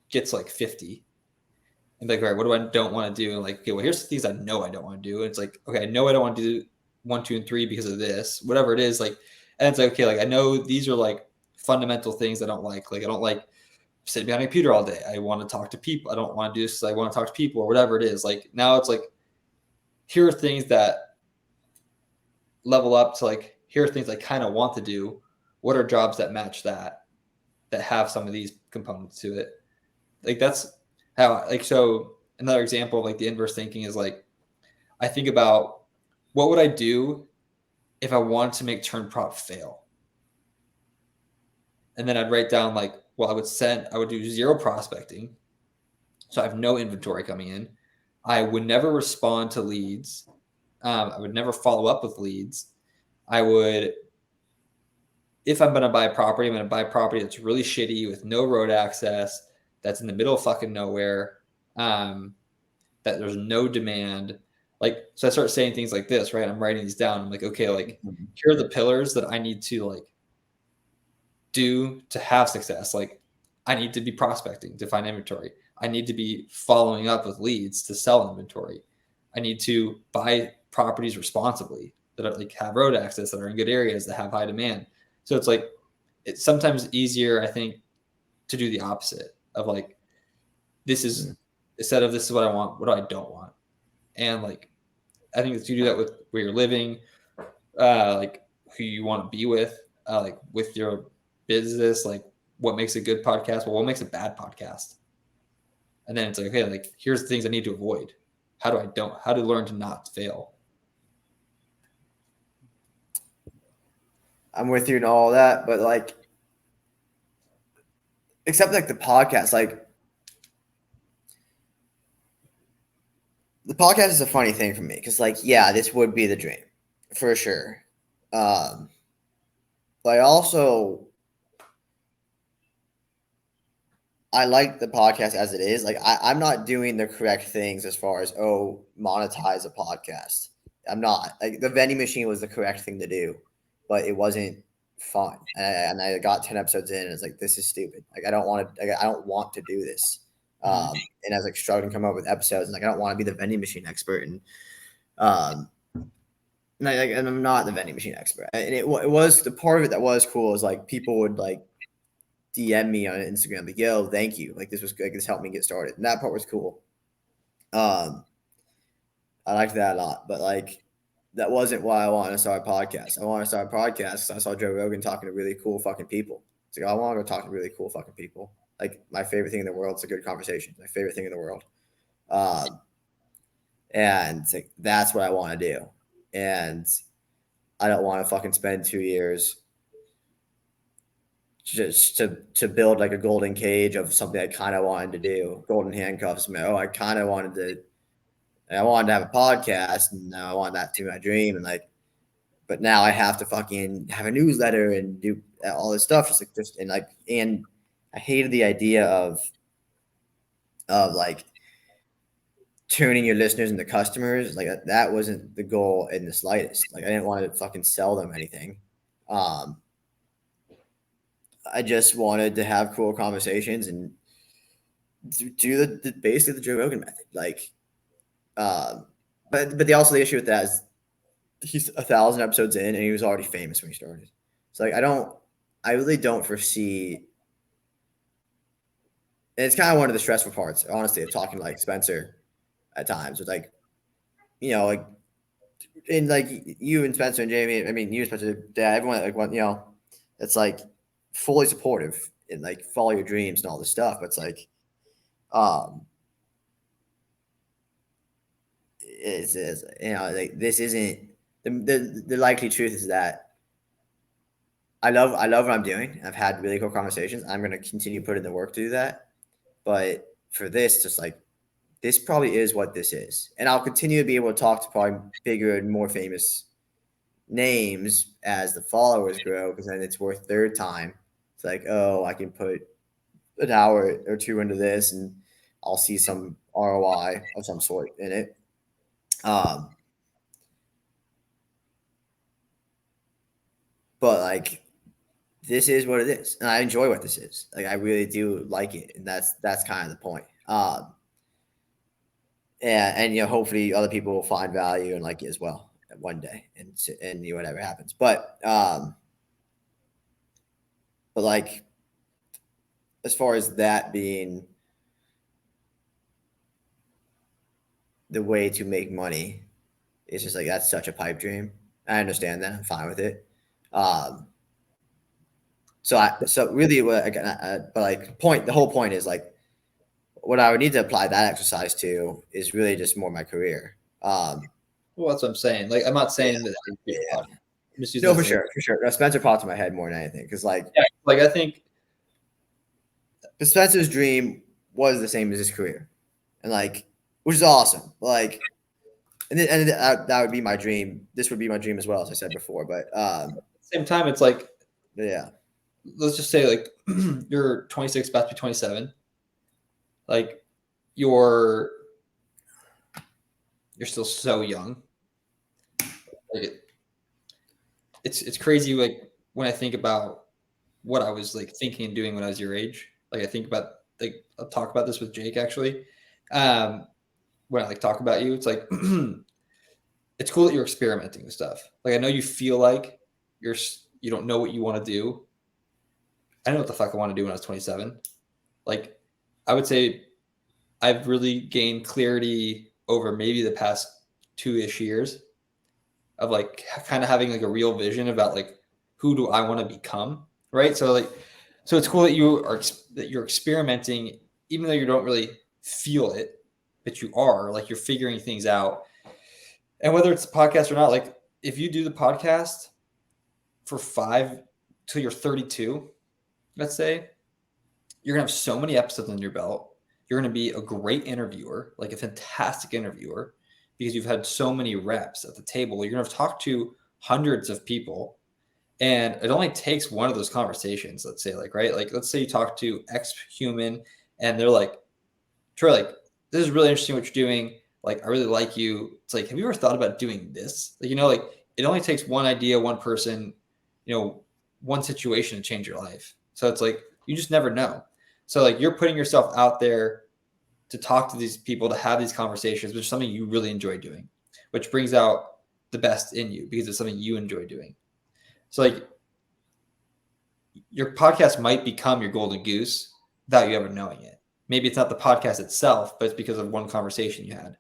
S2: get to like 50 and be like, all right, what do I don't want to do? And like, okay, well, here's the things I know I don't want to do. And it's like, okay, I know I don't want to do 1, 2, and 3 because of this, whatever it is. Like, and it's like, okay, like I know these are like fundamental things I don't like. Like I don't like sitting behind a computer all day. I want to talk to people. I don't want to do this. I want to talk to people or whatever it is. Like now it's like, here are things that level up to like, here are things I kind of want to do. What are jobs that match that have some of these components to it? Like that's how, like, so another example of like the inverse thinking is like, I think about what would I do if I wanted to make turn prop fail? And then I'd write down like, well, I would do 0 prospecting. So I have no inventory coming in. I would never respond to leads. I would never follow up with leads. I would if I'm going to buy a property, I'm going to buy a property that's really shitty with no road access, that's in the middle of fucking nowhere, that there's no demand. Like, so I start saying things like this, right? I'm writing these down. I'm like, okay, like here are the pillars that I need to like do to have success. Like, I need to be prospecting to find inventory. I need to be following up with leads to sell inventory. I need to buy properties responsibly that are, like have road access, that are in good areas, that have high demand. So it's like it's sometimes easier, I think, to do the opposite of like this is instead of this is what I want, what I don't want. And like I think that you do that with where you're living, like who you want to be with, like with your business, like what makes a good podcast, well, what makes a bad podcast. And then it's like, okay, like here's the things I need to avoid. How to learn to not fail.
S1: I'm with you and all that, but like, except like the podcast, like the podcast is a funny thing for me because, like, yeah, this would be the dream for sure. But I like the podcast as it is. Like, I'm not doing the correct things as far as monetize a podcast. I'm not. Like, the vending machine was the correct thing to do, but it wasn't fun. And I got 10 episodes in, and it's like, this is stupid. Like, I don't want to. Like, I don't want to do this. And I was like struggling to come up with episodes, and like I don't want to be the vending machine expert, and and I'm not the vending machine expert. And it was the part of it that was cool is like people would like DM me on Instagram like, yo, thank you. Like this was good. Like, this helped me get started. And that part was cool. I liked that a lot. But like that wasn't why I wanted to start a podcast. I wanted to start a podcast because I saw Joe Rogan talking to really cool fucking people. It's like I want to go talk to really cool fucking people. Like my favorite thing in the world is a good conversation. My favorite thing in the world. And it's like that's what I want to do. And I don't want to fucking spend 2 years just to build like a golden cage of something I kind of wanted to do, golden handcuffs. I kind of wanted to. I wanted to have a podcast, and now I want that to be my dream. And like, but now I have to fucking have a newsletter and do all this stuff. And I hated the idea of like turning your listeners into customers. Like that wasn't the goal in the slightest. Like I didn't want to fucking sell them anything. I just wanted to have cool conversations and do the basically the Joe Rogan method. Like, but the issue with that is he's 1,000 episodes in and he was already famous when he started. So like I really don't foresee. And it's kind of one of the stressful parts, honestly, of talking to like Spencer at times with like, like, and like you and Spencer and Jamie. I mean, you and Spencer, Dad, everyone like it's like fully supportive and like follow your dreams and all this stuff. But it's like, it's like this isn't the likely truth is that I love what I'm doing. I've had really cool conversations. I'm going to continue putting the work to do that. But for this, just like this probably is what this is, and I'll continue to be able to talk to probably bigger and more famous names as the followers grow, because then it's worth their time. It's like, oh, I can put an hour or two into this and I'll see some ROI of some sort in it. But like this is what it is, and I enjoy what this is. Like I really do like it, and that's kind of the point. And hopefully other people will find value and like it as well one day, and whatever happens. But like as far as that being the way to make money, it's just like that's such a pipe dream. I understand that. I'm fine with it. So really, but like the whole point is like what I would need to apply that exercise to is really just more my career.
S2: Well, that's what I'm saying. Like, I'm not saying that.
S1: Yeah.
S2: No,
S1: for sure. No, Spencer popped in my head more than anything because like
S2: I think
S1: Spencer's dream was the same as his career, and like which is awesome. Like, and that would be my dream. This would be my dream as well, as I said before. But
S2: at the same time, it's like
S1: Yeah.
S2: Let's just say like you're 26, about to be 27. Like you're still so young. Like it's crazy. Like when I think about what I was like thinking and doing when I was your age. Like I think about like I'll talk about this with Jake actually. Um, when I like talk about you, it's like it's cool that you're experimenting with stuff. Like I know you feel like you don't know what you want to do. I know what the fuck I want to do when I was 27. Like I would say I've really gained clarity over maybe the past 2-ish years of like kind of having like a real vision about like who do I want to become, right? So like so it's cool that you're experimenting even though you don't really feel it, but you are like you're figuring things out. And whether it's a podcast or not, like if you do the podcast for 5 till you're 32, let's say, you're going to have so many episodes under your belt. You're going to be a great interviewer, like a fantastic interviewer, because you've had so many reps at the table. You're going to have talked to hundreds of people. And it only takes one of those conversations, let's say, like, right? Like, let's say you talk to X human and they're like, Troy, like, this is really interesting what you're doing. Like, I really like you. It's like, have you ever thought about doing this? Like, like it only takes one idea, one person, one situation to change your life. So it's like, you just never know. So like you're putting yourself out there to talk to these people, to have these conversations, which is something you really enjoy doing, which brings out the best in you because it's something you enjoy doing. So like your podcast might become your golden goose without you ever knowing it. Maybe it's not the podcast itself, but it's because of one conversation you had.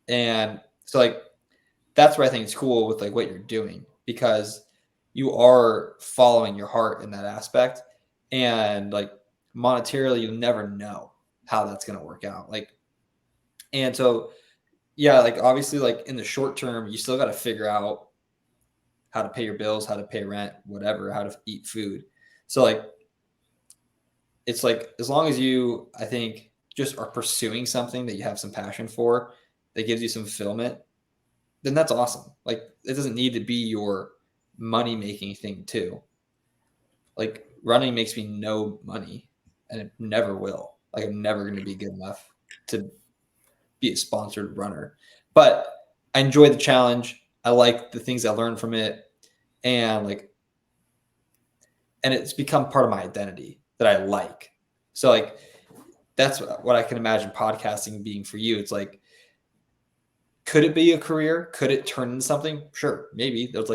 S2: And so like that's where I think it's cool with like what you're doing because you are following your heart in that aspect. And like monetarily, you'll never know how that's going to work out. Like, and so, yeah, like obviously, like in the short term, you still got to figure out how to pay your bills, how to pay rent, whatever, how to eat food. So, like, it's like as long as you, I think, just are pursuing something that you have some passion for that gives you some fulfillment, then that's awesome. Like, it doesn't need to be your money making thing, too. Like, running makes me no money and it never will. Like, I'm never going to be good enough to be a sponsored runner. But I enjoy the challenge. I like the things I learned from it. And it's become part of my identity that I like. So like that's what I can imagine podcasting being for you. It's like, could it be a career? Could it turn into something? Sure, maybe. There's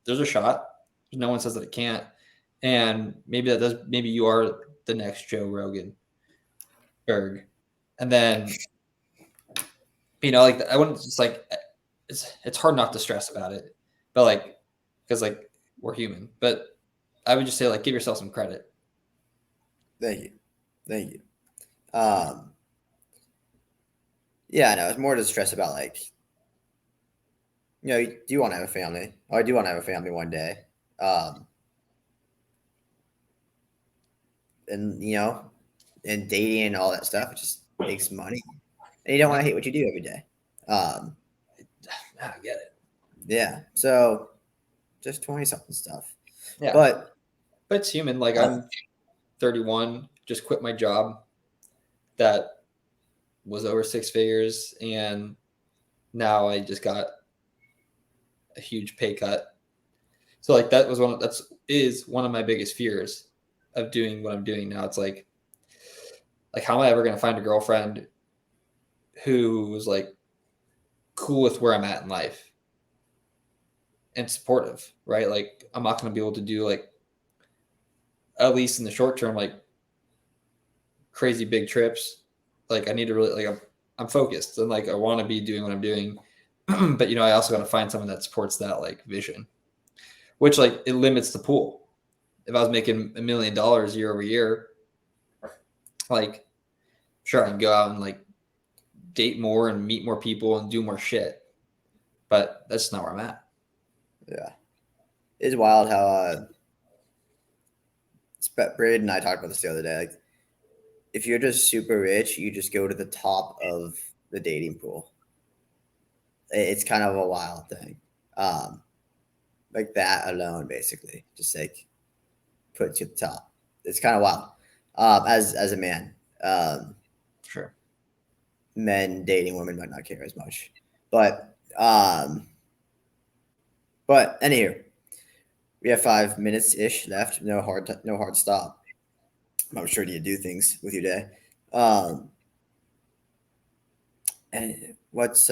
S2: a shot. No one says that it can't. And maybe you are the next Joe Rogan Berg. And then like I wouldn't just like it's hard not to stress about it. But like because like we're human. But I would just say like give yourself some credit.
S1: Thank you. Thank you. Yeah, no, it's more to stress about like, you do want to have a family. Or I do want to have a family one day. And and dating and all that stuff, it just takes money. And you don't want to hate what you do every day.
S2: I get it.
S1: Yeah. So just 20 something stuff.
S2: Yeah.
S1: But
S2: it's human. Like I'm 31, just quit my job that was over 6 figures, and now I just got a huge pay cut. So like is one of my biggest fears of doing what I'm doing now. It's like how am I ever going to find a girlfriend who was like cool with where I'm at in life and supportive, right? Like I'm not going to be able to do like at least in the short term like crazy big trips. Like I need to really like I'm focused and like I want to be doing what I'm doing. But I also got to find someone that supports that like vision, which like it limits the pool. If I was making $1 million year over year, like sure I can go out and like date more and meet more people and do more shit, but that's not where I'm at.
S1: Yeah, it's wild how Braid and I talked about this the other day. Like, if you're just super rich, you just go to the top of the dating pool. It's kind of a wild thing. Like that alone, basically, just like puts you at the top. It's kind of wild. As a man,
S2: Sure.
S1: men dating women might not care as much, but anywho, we have 5 minutes ish left. No hard stop. I'm sure you do things with your day. Um, and what's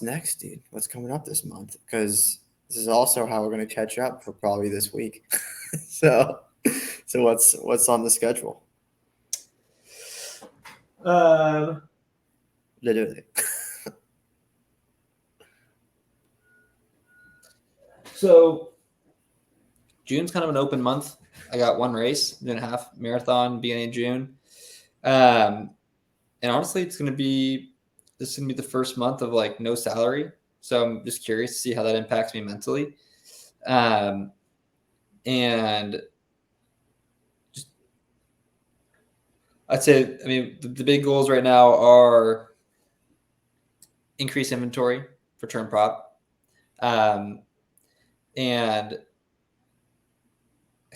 S1: next, dude? What's coming up this month? Because this is also how we're going to catch up for probably this week. so, so what's on the schedule? Literally.
S2: So June's kind of an open month. I got one race, then a half marathon beginning of June. And honestly, this is gonna be the first month of like no salary. So I'm just curious to see how that impacts me mentally. And just I'd say, I mean, the big goals right now are increase inventory for turn prop. And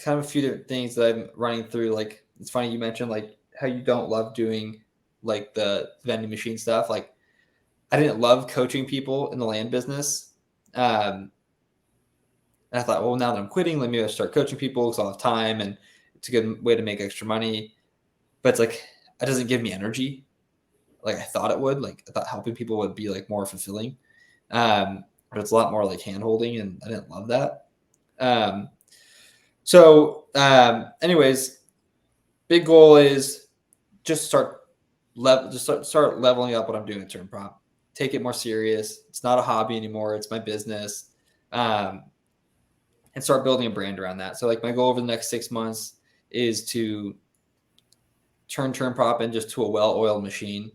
S2: kind of a few different things that I'm running through. Like, it's funny you mentioned like how you don't love doing like the vending machine stuff. Like, I didn't love coaching people in the land business. And I thought, well, now that I'm quitting, let me start coaching people because I'll have time and it's a good way to make extra money. But it's like, it doesn't give me energy like I thought it would. Like, I thought helping people would be like more fulfilling. But it's a lot more like hand holding, and I didn't love that. Anyways, big goal is just start leveling up what I'm doing at turn prop. Take it more serious. It's not a hobby anymore. It's my business. And start building a brand around that. So like my goal over the next 6 months is to turn prop in just to a well-oiled machine,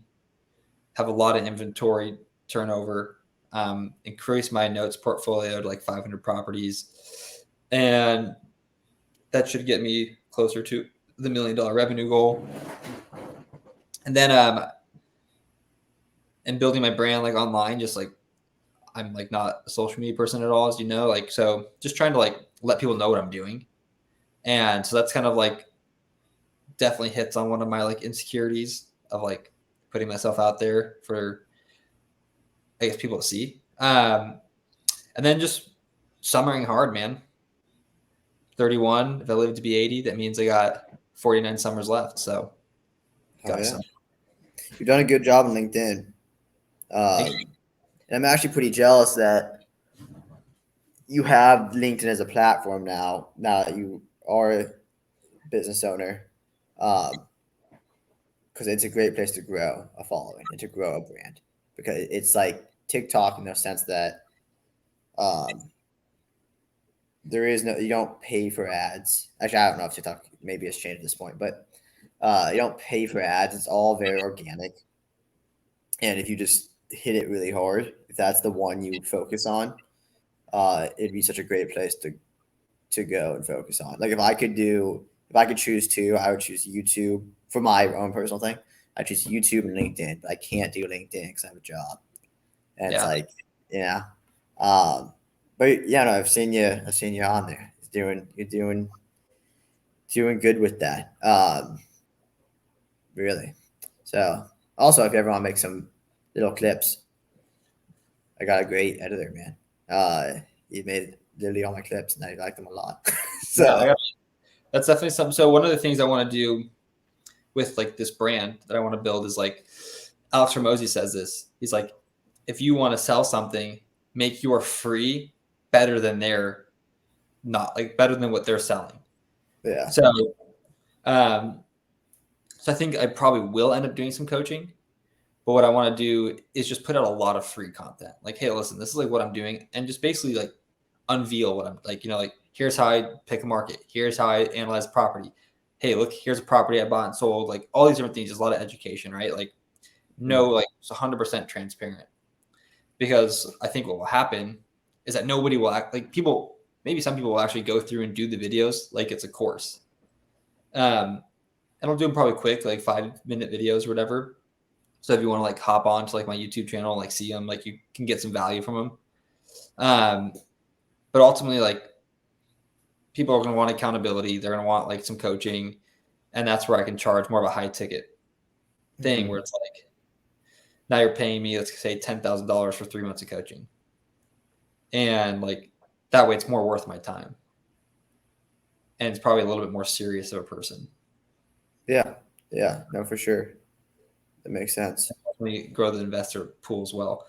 S2: have a lot of inventory turnover, increase my notes portfolio to like 500 properties. And that should get me closer to the $1 million revenue goal. And then, and building my brand like online, just like I'm like not a social media person at all, as you know, like, so just trying to like let people know what I'm doing. And so that's kind of like definitely hits on one of my like insecurities of like putting myself out there for, I guess, people to see. And then just summering hard, man. 31. If I live to be 80, that means I got 49 summers left. So got
S1: yeah. You've done a good job on LinkedIn. And I'm actually pretty jealous that you have LinkedIn as a platform now that you are a business owner. Because it's a great place to grow a following and to grow a brand. Because it's like TikTok in the sense that you don't pay for ads. Actually, I don't know if TikTok maybe has changed at this point, but you don't pay for ads. It's all very organic. And if you just hit it really hard, if that's the one you focus on, it'd be such a great place to go and focus on. Like if I could choose two, I would choose YouTube for my own personal thing. I choose YouTube and LinkedIn, but I can't do LinkedIn because I have a job. And it's like, yeah. But yeah, no, I've seen you on there. You're doing good with that. Really. So also, if you ever want to make some little clips, I got a great editor, man. He made literally all my clips, and I like them a lot. So
S2: yeah, that's definitely something. So one of the things I want to do with like this brand that I want to build is like Alex Ramosi says this. He's like, if you want to sell something, make your free better than their not like better than what they're selling.
S1: yeah.
S2: So I think I probably will end up doing some coaching, but what I want to do is just put out a lot of free content. Like, hey, listen, this is like what I'm doing, and just basically like unveil what I'm like, like here's how I pick a market. Here's how I analyze property. Hey, look, here's a property I bought and sold. Like all these different things. There's a lot of education, right? Like like it's 100% transparent, because I think what will happen is that nobody will act like people. Maybe some people will actually go through and do the videos like it's a course. And I'll do them probably quick, like 5-minute videos or whatever. So if you want to like hop on to like my YouTube channel, like see them, like you can get some value from them. But ultimately, like people are going to want accountability. They're going to want like some coaching, and that's where I can charge more of a high ticket thing where it's like, now you're paying me, let's say $10,000 for 3 months of coaching. And like that way it's more worth my time. And it's probably a little bit more serious of a person.
S1: Yeah. Yeah. No, for sure. That makes sense.
S2: We grow the investor pool as well.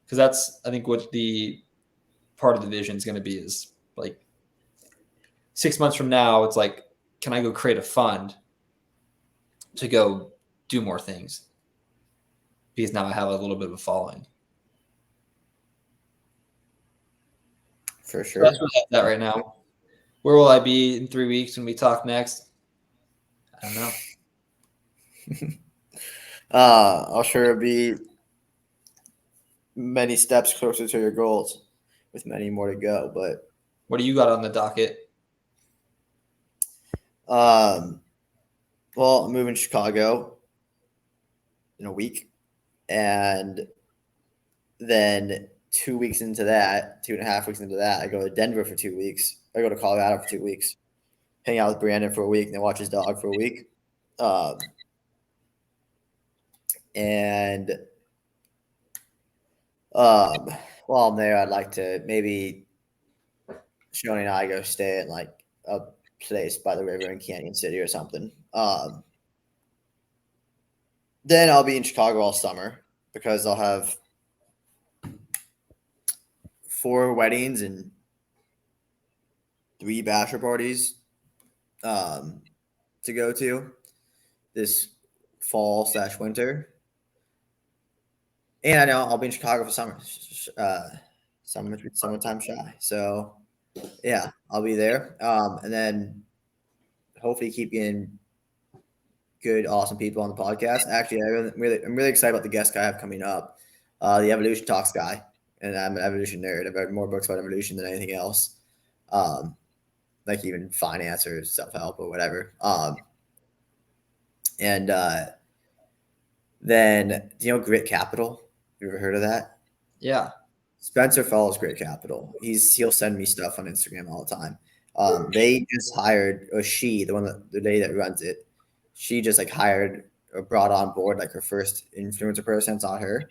S2: Because that's, I think, what the part of the vision is going to be is like 6 months from now, it's like, can I go create a fund to go do more things? Because now I have a little bit of a following.
S1: For
S2: So
S1: sure.
S2: that's where that's at right now. Where will I be in 3 weeks when we talk next? I don't know.
S1: I'll sure be many steps closer to your goals with many more to go. But
S2: what do you got on the docket?
S1: well, I'm moving to Chicago in a week. And then 2 weeks into that, 2.5 weeks into that, I go to Denver for 2 weeks. I go to Colorado for 2 weeks, hang out with Brandon for a week, and then watch his dog for a week. And while I'm there, I'd like to maybe Shoni and I go stay at like a place by the river in Canyon City or something. Then I'll be in Chicago all summer because I'll have 4 weddings and 3 bachelor parties to go to this fall/winter. And I know I'll be in Chicago for summer, summertime shy. So yeah, I'll be there. And then hopefully keep getting good, awesome people on the podcast. Actually, I'm really excited about the guest guy I have coming up, the Evolution Talks guy. And I'm an evolution nerd. I've read more books about evolution than anything else, like even finance or self-help or whatever. And then, do you know Grit Capital? You ever heard of that?
S2: Yeah.
S1: Spencer follows Grit Capital. He'll send me stuff on Instagram all the time. They just hired, or she, the lady that runs it, she just like hired or brought on board like her first influencer person. It's on her.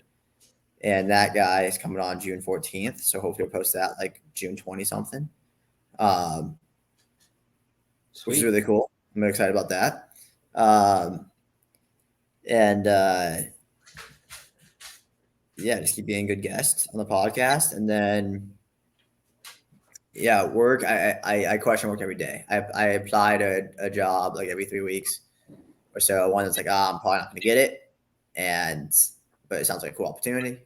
S1: And that guy is coming on June 14th. So hopefully we'll post that like June 20 something. Which is really cool. I'm excited about that. And yeah, just keep being a good guest on the podcast. And then yeah, work. I question work every day. I apply to a job like every 3 weeks or so. One that's like, I'm probably not going to get it, but it sounds like a cool opportunity.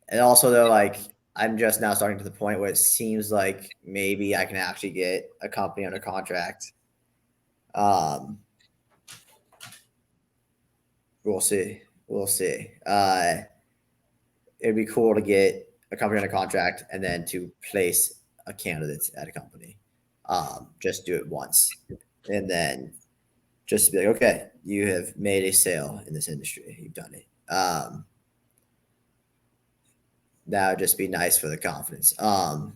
S1: And also though, like I'm just now starting to the point where it seems like maybe I can actually get a company under contract. We'll see. We'll see. It'd be cool to get a company under contract and then to place a candidate at a company. Just do it once, and then just to be like, okay, you have made a sale in this industry. You've done it. That would just be nice for the confidence. But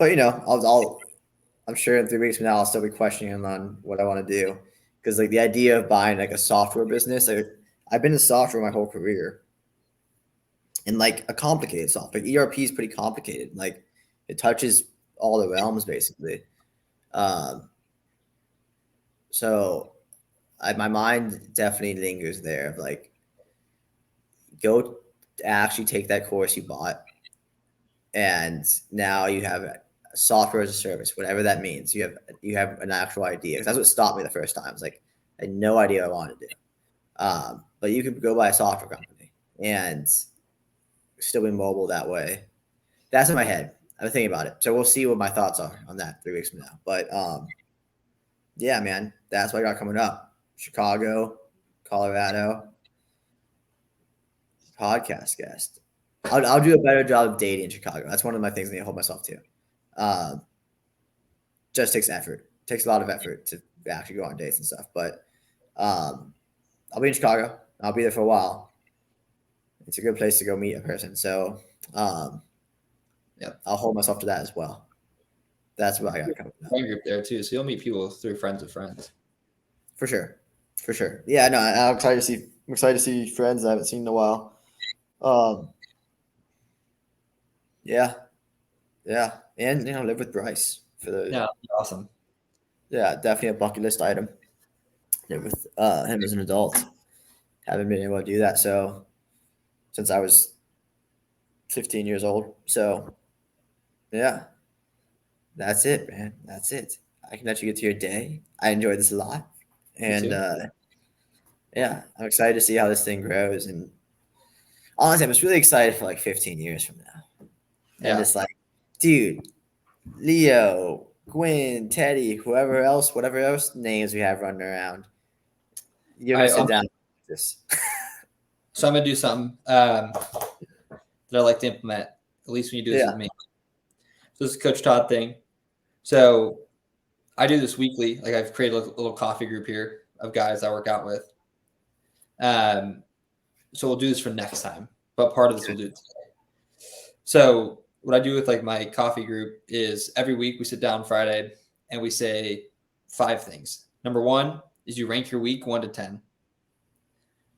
S1: I'm sure in 3 weeks from now I'll still be questioning on what I want to do, because like the idea of buying like a software business, I've been in software my whole career, and like a complicated software. Like ERP is pretty complicated. Like it touches all the realms basically. So my mind definitely lingers there of like, go actually take that course you bought, and now you have software as a service, whatever that means. You have an actual idea. Because that's what stopped me the first time. It's like I had no idea what I wanted to do. But you could go buy a software company and still be mobile that way. That's in my head. I've been thinking about it. So we'll see what my thoughts are on that 3 weeks from now. But yeah, man, that's what I got coming up. Chicago, Colorado, podcast guest. I'll do a better job of dating in Chicago. That's one of my things I need to hold myself to. Just takes effort. It takes a lot of effort to actually go on dates and stuff. But I'll be in Chicago. I'll be there for a while. It's a good place to go meet a person. So
S2: Yeah.
S1: I'll hold myself to that as well. That's what I got coming up.
S2: Friend group there too, so you'll meet people through friends of friends.
S1: For sure. For sure. Yeah, no, I'm excited to see friends I haven't seen in a while. Yeah. Yeah. And live with Bryce for the
S2: Yeah, awesome.
S1: yeah, definitely a bucket list item. Live with him as an adult. Haven't been able to do that so since I was 15 years old. So yeah, that's it, man. That's it. I can let you get to your day. I enjoyed this a lot.
S2: Me
S1: And
S2: too.
S1: yeah, I'm excited to see how this thing grows. And honestly, I'm just really excited for like 15 years from now. And
S2: Yeah.
S1: just like, dude, Leo, Gwen, Teddy, whoever else, whatever else names we have running around, you're
S2: All
S1: gonna
S2: right.
S1: sit down with this.
S2: So I'm gonna do something that I like to implement. At least when you do this
S1: Yeah.
S2: with me. So this is Coach Todd thing. So I do this weekly. Like I've created a little coffee group here of guys I work out with. So we'll do this for next time, but part of this we'll do today. So what I do with like my coffee group is every week we sit down Friday and we say 5 things. Number 1 is you rank your week 1 to 10.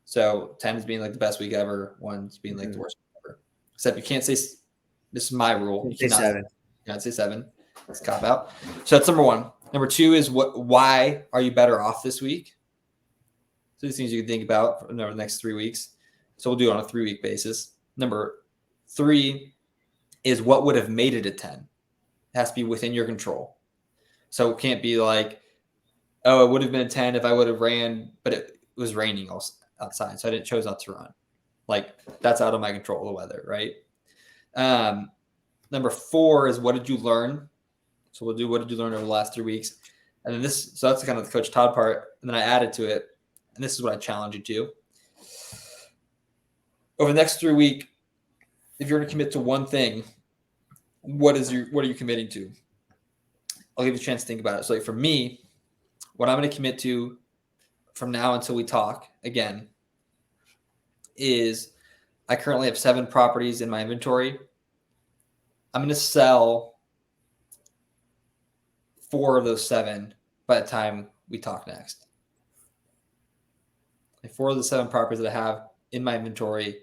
S2: So 10 is being like the best week ever, 1 is being like the worst week ever. Except you can't say this is my rule. You
S1: Say
S2: cannot
S1: 7.
S2: say 7. It's a cop out. So that's number 1. Number 2 is why are you better off this week? So these things you can think about for the next 3 weeks. So we'll do it on a 3-week basis. Number 3 is what would have made it a 10. It has to be within your control. So it can't be like, oh, it would have been a 10 if I would have ran, but it was raining outside, so I chose not to run. Like that's out of my control, the weather, right? Number 4 is what did you learn? So we'll do what did you learn over the last 3 weeks, and then so that's kind of the Coach Todd part, and then I added to it, and this is what I challenge you to. Over the next 3 weeks, if you're going to commit to one thing, what are you committing to? I'll give you a chance to think about it. So like for me, what I'm going to commit to from now until we talk again is I currently have 7 properties in my inventory. I'm going to sell 4 of those 7 by the time we talk next. Like 4 of the 7 properties that I have in my inventory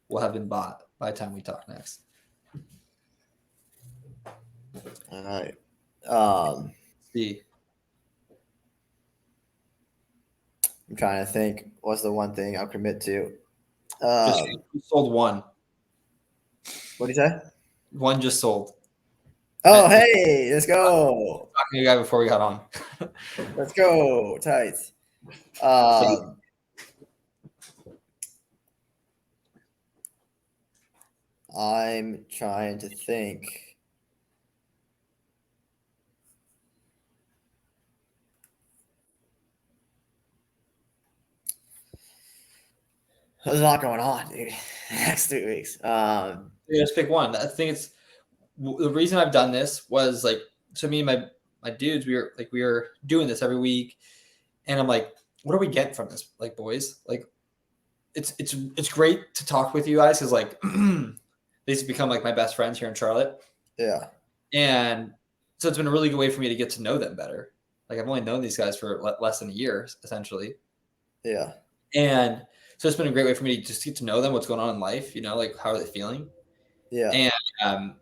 S2: will have been bought by the time we talk next.
S1: All right.
S2: See,
S1: I'm trying to think. What's the one thing I'll commit to?
S2: just sold 1.
S1: What do you say?
S2: 1 just sold.
S1: Oh, hey, let's go.
S2: Talking to you guy before we got on.
S1: Let's go. Tight. I'm trying to think. There's a lot going on, dude. Next 3 weeks.
S2: Just pick one. I think it's the reason I've done this was like, so me and my dudes, we were doing this every week, and I'm like, what are we getting from this, like boys? Like, it's great to talk with you guys because like these have become like my best friends here in Charlotte.
S1: Yeah.
S2: And so it's been a really good way for me to get to know them better. Like I've only known these guys for less than a year, essentially.
S1: Yeah.
S2: And so it's been a great way for me to just get to know them, what's going on in life, like how are they feeling?
S1: Yeah.
S2: And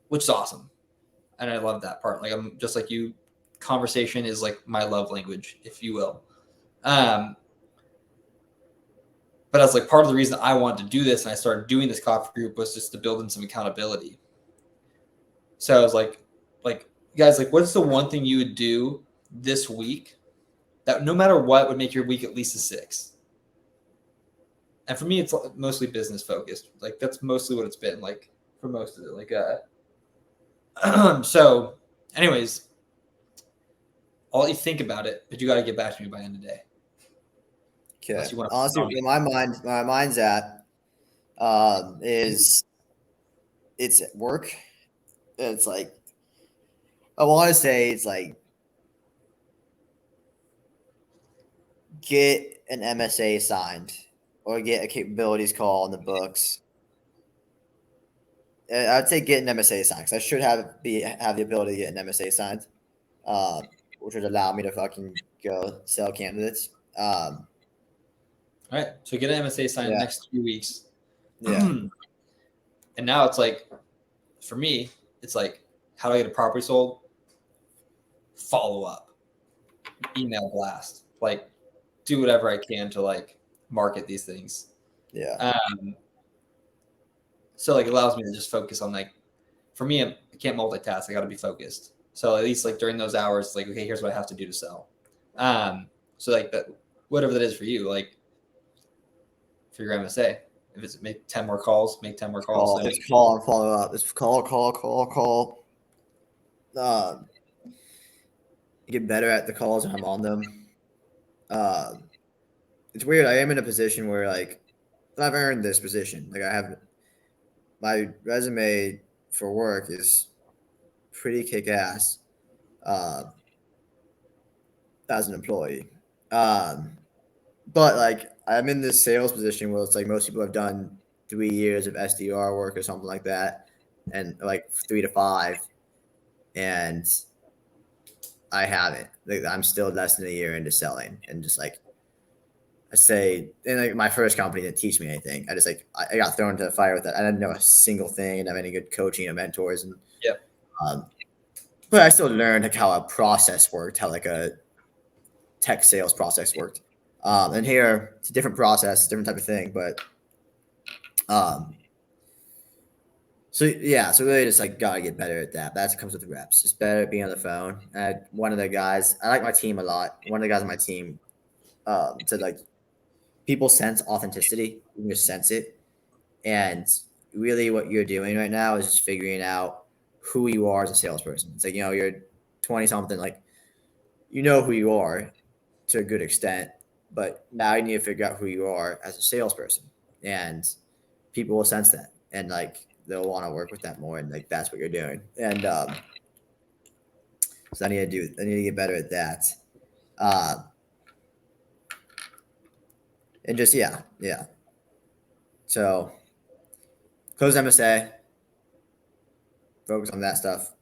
S2: which is awesome. And I love that part. Like I'm just like you, conversation is like my love language, if you will. But as like part of the reason I wanted to do this and I started doing this coffee group was just to build in some accountability. So I was like, guys, like what's the one thing you would do this week that no matter what would make your week at least a 6? And for me, it's mostly business focused. Like that's mostly what it's been like for most of it. Like, so anyways, I'll let you think about it, but you got to get back to me by the end of the day.
S1: Okay. Honestly, where my mind's at, is it's at work. It's like I want to say it's like get an MSA signed or get a capabilities call on the books I'd say get an MSA signed because I should have the ability to get an MSA signed, which would allow me to fucking go sell candidates.
S2: All right. So get an MSA signed in the
S1: Yeah,
S2: next 2 weeks.
S1: yeah,
S2: And now it's like, for me, it's like, how do I get a property sold? Follow up, email blast, like do whatever I can to like market these things.
S1: yeah.
S2: So like it allows me to just focus on like, for me, I can't multitask. I got to be focused. So at least like during those hours, like, okay, here's what I have to do to sell. So like that, whatever that is for you, like for your MSA, if it's make 10 more calls, make 10 more calls.
S1: Just call and follow up. Just call. Get better at the calls when I'm on them. It's weird. I am in a position where like I've earned this position. Like I have my resume for work is pretty kick ass as an employee. But like I'm in this sales position where it's like most people have done 3 years of SDR work or something like that, and like 3 to 5, and I haven't. Like, I'm still less than a year into selling, and just like I say, and like my first company didn't teach me anything. I just like I got thrown into the fire with that. I didn't know a single thing. I didn't have any good coaching or mentors, and
S2: Yep.
S1: But I still learned like how a process worked, how like a tech sales process worked. And here it's a different process, different type of thing, but so yeah, so really just like gotta get better at that. That comes with the reps. It's better at being on the phone. One of the guys, I like my team a lot. One of the guys on my team said like people sense authenticity. You can just sense it. And really what you're doing right now is just figuring out who you are as a salesperson. It's like, you're 20 something, like you know who you are to a good extent, but now you need to figure out who you are as a salesperson. And people will sense that. And like they'll want to work with that more, and like that's what you're doing. And so I need to get better at that. And just yeah. So close MSA, focus on that stuff,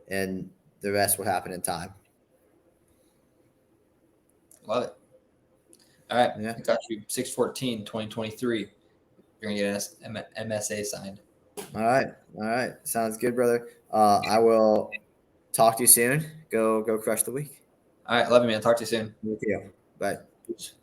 S1: and the rest will happen in time.
S2: Love it. All right.
S1: Yeah.
S2: I got you 6/14/2023. You're gonna get an MSA signed.
S1: All right. Sounds good, brother. I will talk to you soon. Go crush the week.
S2: All right. Love you, man. Talk to you soon.
S1: With you. Bye.
S2: Peace.